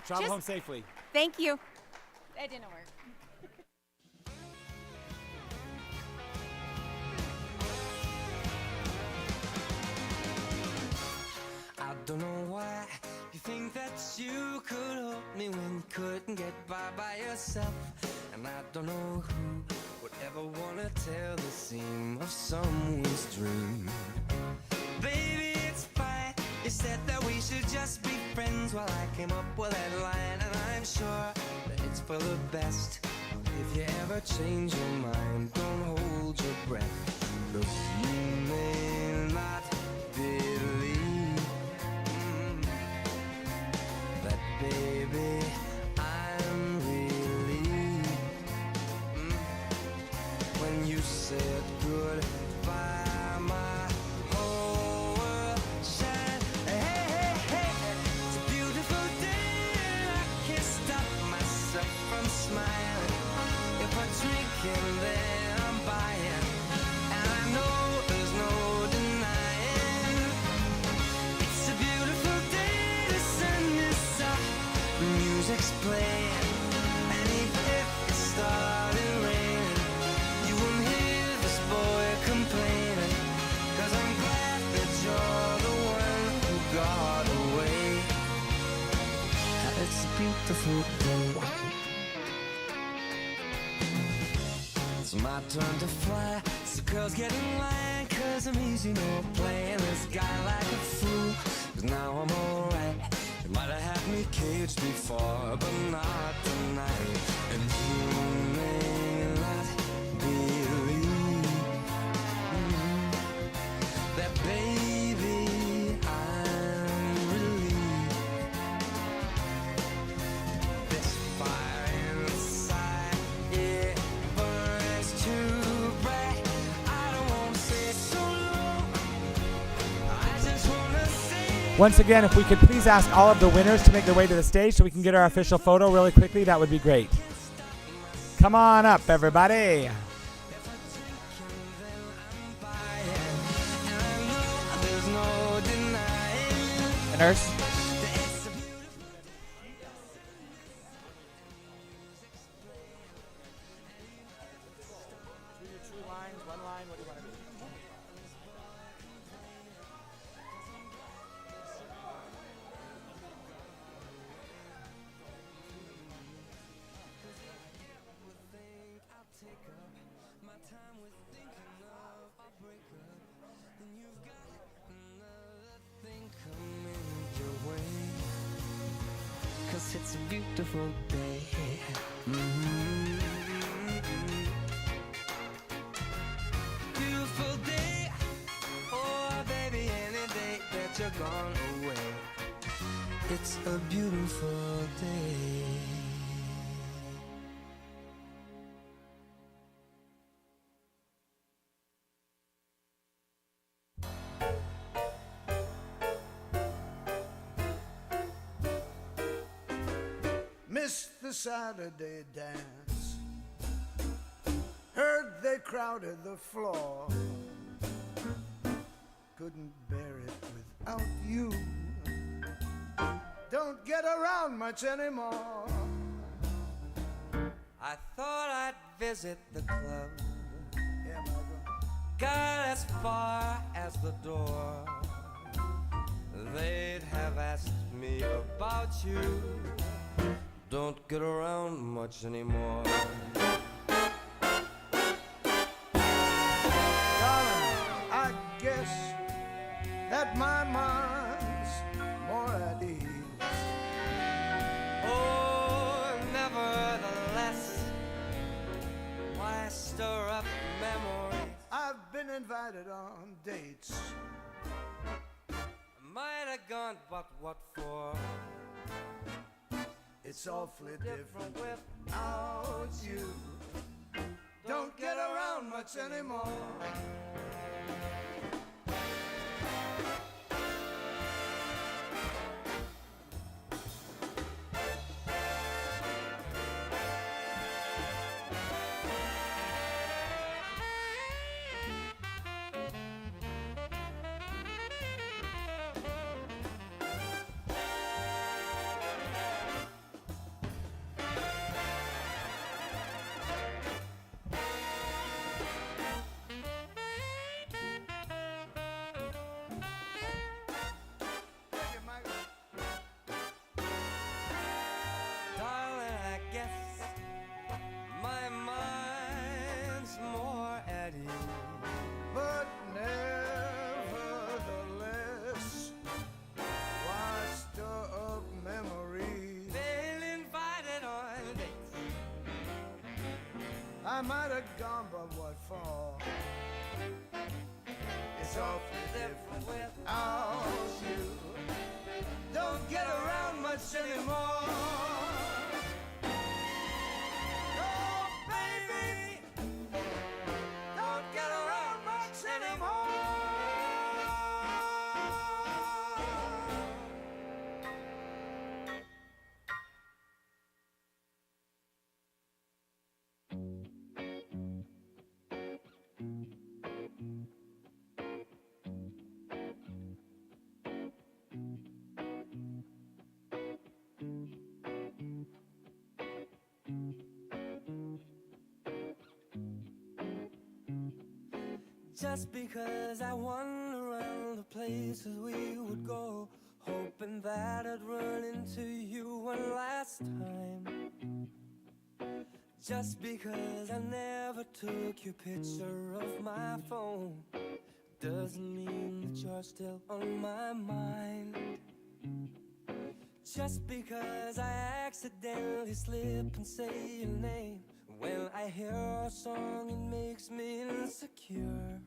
travel home safely. Thank you. That didn't work. I don't know why you think that you could help me when you couldn't get by yourself. And I don't know who would ever want to tell the seam of someone's dream. Baby, it's fine. You said that we should just be friends. Well, I came up with that line and I and sure that it's for the best. If you ever change your mind, don't hold your breath. 'Cause you may not believe that, baby, I'm relieved when you said goodbye. My whole world shined. Hey, hey, hey, it's a beautiful day and I can't stop myself from smiling. If I drink and then I'm buying, and I know there's no denying. It's a beautiful day, the sun is up, the music's playing, and even if it started raining, you won't hear this boy complaining. 'Cause I'm glad that you're the one who got away. It's a beautiful day. It's my turn to fly, so girls get in line, 'cause I'm easy, no playing this guy like a fool. 'Cause now I'm alright. You might have had me caged before, but not tonight. And you may not believe that, baby, I'm relieved. This fire inside, it burns too bright. I don't want to say so long. I just want to say. Once again, if we could please ask all of the winners to make their way to the stage so we can get our official photo really quickly, that would be great. Come on up, everybody. There's no denying. Winners. Cause it's a beautiful day. Beautiful day. Oh, baby, any day that you're gone away. It's a beautiful day. Missed the Saturday dance. Heard they crowded the floor. Couldn't bear it without you. Don't get around much anymore. I thought I'd visit the club. Yeah, Michael. Got as far as the door. They'd have asked me about you. Don't get around much anymore. Darling, I guess that my mind's more at ease. Oh, nevertheless, why stir up memories? I've been invited on dates. Might have gone, but what for? It's awfully different without you. Don't get around much anymore. I might have gone, but what for? It's awfully different without you. Don't get around much anymore. Oh, baby, don't get around much anymore. Just because I wander around the places we would go, hoping that I'd run into you one last time. Just because I never took your picture of my phone doesn't mean that you're still on my mind. Just because I accidentally slip and say your name when I hear a song, it makes me insecure.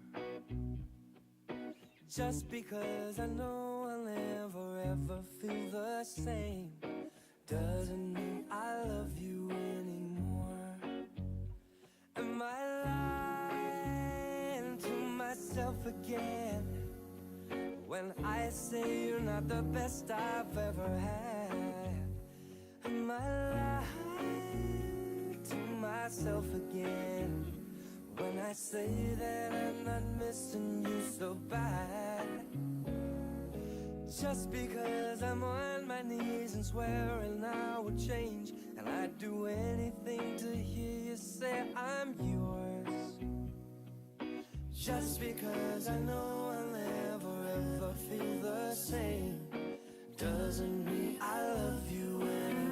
Just because I know I'll never ever feel the same doesn't mean I love you anymore. Am I lying to myself again when I say you're not the best I've ever had? Am I lying to myself again when I say that I'm not missing you so bad? Just because I'm on my knees and swearing I would change, and I'd do anything to hear you say I'm yours. Just because I know I'll never ever feel the same doesn't mean I love you anymore.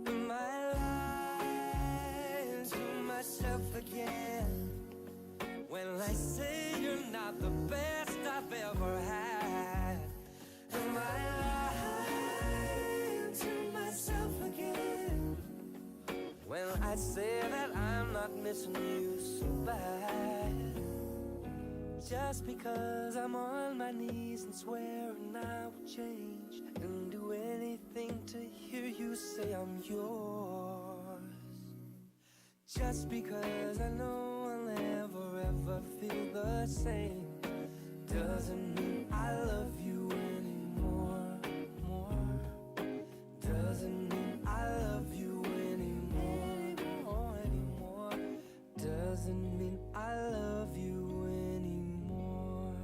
Am I lying to myself again when I say you're not the best I've ever had? Am I lying to myself again when I say that I'm not missing you so bad? Just because I'm on my knees and swearing I will change and do anything to hear you say I'm yours. Just because I know I'll never ever feel the same doesn't mean I love you anymore. Doesn't mean I love you anymore. Doesn't mean I love you anymore.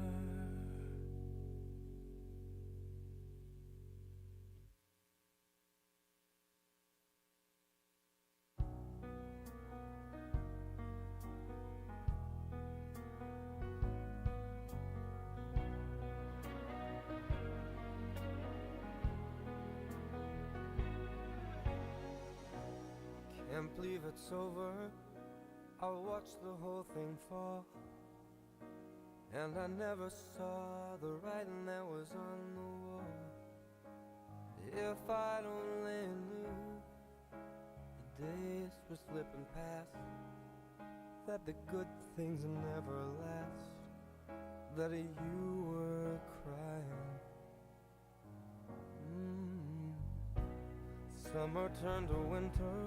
Can't believe it's over. I'll watch the whole thing fall, and I never saw the writing that was on the wall. If I'd only knew the days were slipping past, that the good things never last, that you were crying. Summer turned to winter,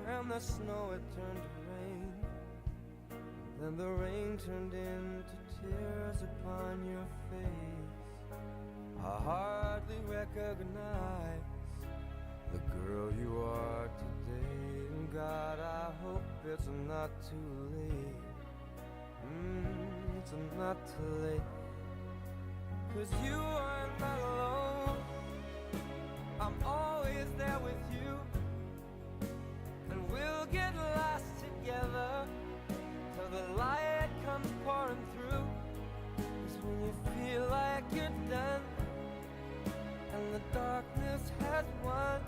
and the snow it turned to rain. Then the rain turned into tears upon your face. I hardly recognize the girl you are today. And God, I hope it's not too late. It's not too late. 'Cause you are not alone. I'm always there with you, and we'll get lost together till the light comes pouring through. 'Cause when you feel like you're done and the darkness has won,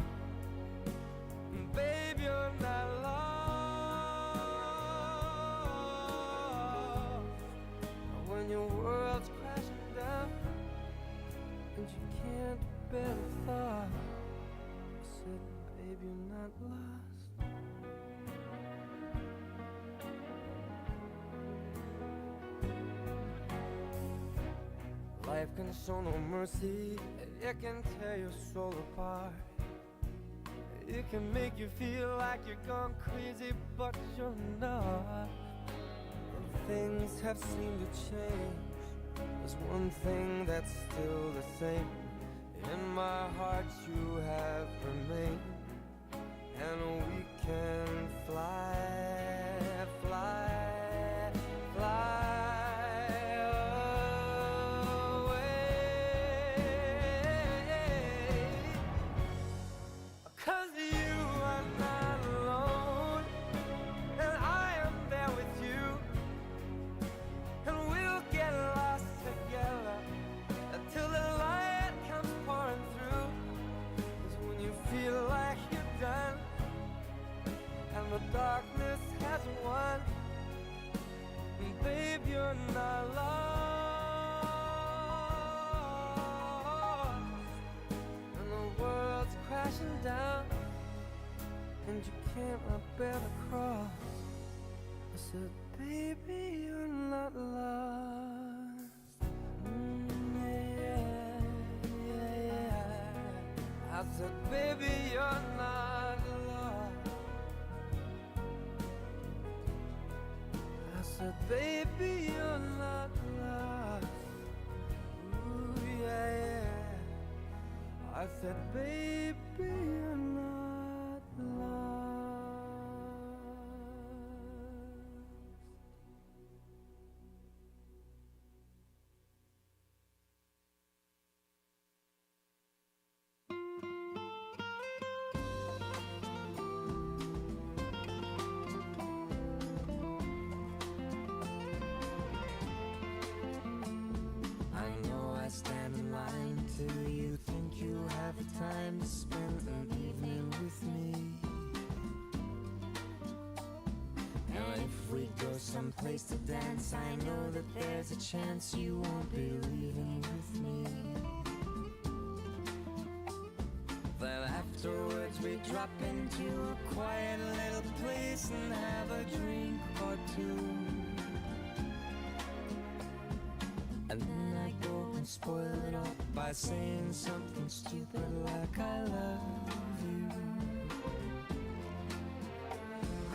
better thought. I said, babe, you're not lost. Life can show no mercy, it can tear your soul apart. It can make you feel like you're gone crazy, but you're not. Things have seemed to change. There's one thing that's still the same. In my heart you have remained. And we can fly, fly, fly away. 'Cause you are not alone, and I am there with you. And we'll get lost together until the light comes pouring through. 'Cause when you feel like you're done and the darkness has won, babe, you're not lost. And the world's crashing down and you can't bear the cross. I said, baby, you're not lost. Yeah, yeah, yeah. I said, baby, you're not lost. I said, baby, you're not lost. Ooh, yeah, yeah. I said, baby, you're not lost. I know I stand in line till you think you have the time to spend an evening with me. And if we go someplace to dance, I know that there's a chance you won't be leaving with me. Then afterwards we drop into a quiet little place and have a drink or two. And then I go and spoil it all by saying something stupid like I love you.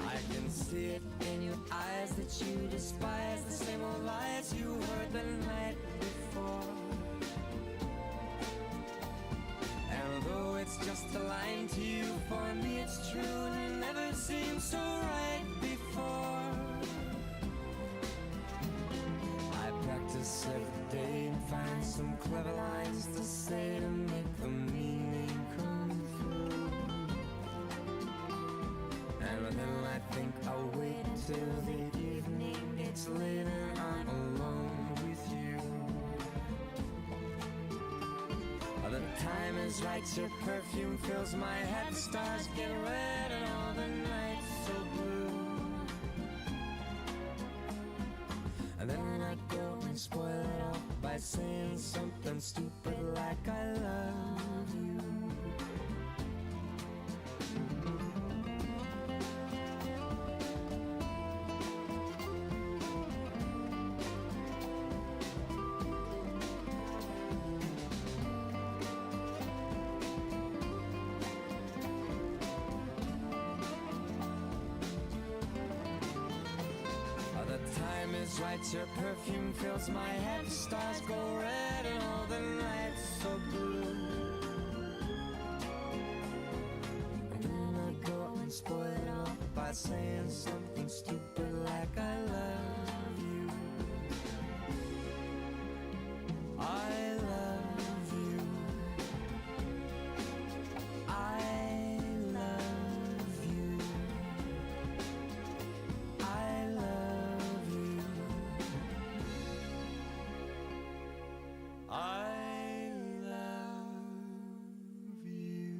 I can see it in your eyes that you despise the same old lies you heard the night before. And though it's just a line to you, for me it's true and it never seemed so right before. I practice every day and find some clever lines to say to make the meaning come through. And then I think I'll wait till the evening gets late and I'm alone with you. The time is right, your perfume fills my head, the stars get red and all the nights so blue. And then I go and spoil it all by saying something stupid like I love you. Right, your perfume fills my head, the stars go red and all the nights so blue. And then I go and spoil it all by saying something stupid like I love you. I love you. I love you. I love you. I love you.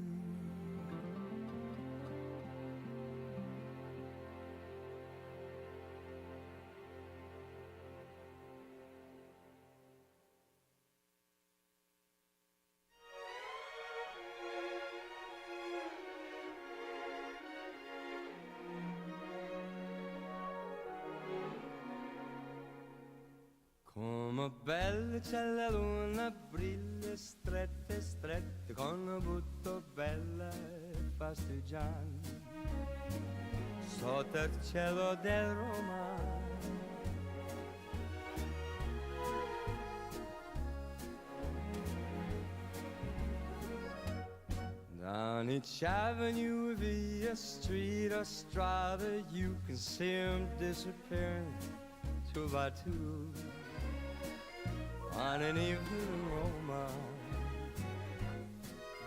Come belle c'è la luna, brille strette, strette, con una butto bella e fastigiante, sotto il cielo del Roma. Down each avenue, via street or strada, you can see 'em disappearing two by two on an evening in Roma.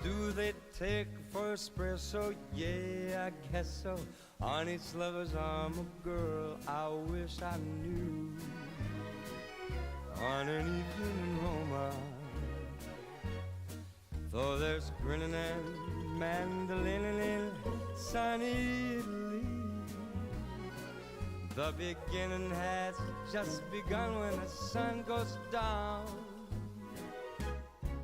Do they take for espresso? Yeah, I guess so. On each lover's arm, a girl I wish I knew. On an evening in Roma, though there's grinning and mandolining in sunny Italy, the beginning has just begun when the sun goes down.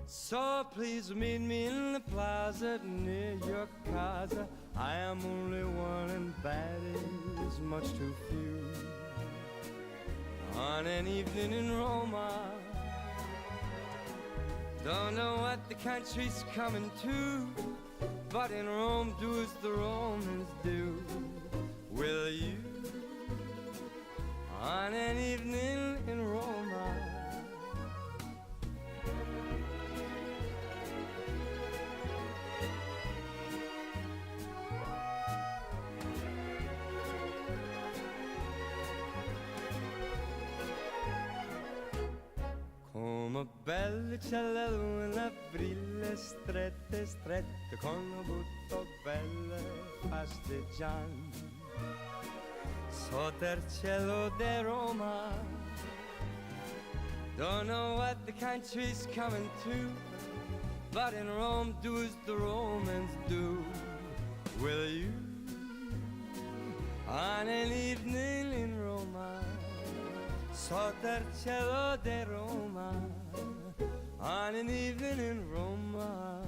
So please meet me in the plaza near your casa. I am only one and that is much too few. On an evening in Roma, don't know what the country's coming to, but in Rome do as the Romans do. Will you? On an evening in Roma. Come belle c'è la luna, brille strette, strette, con un butto belle fasteggianti, sotto il cielo di Roma. Don't know what the country's coming to, but in Rome do as the Romans do. Will you? On an evening in Roma, sotto il cielo di Roma, on an evening in Roma.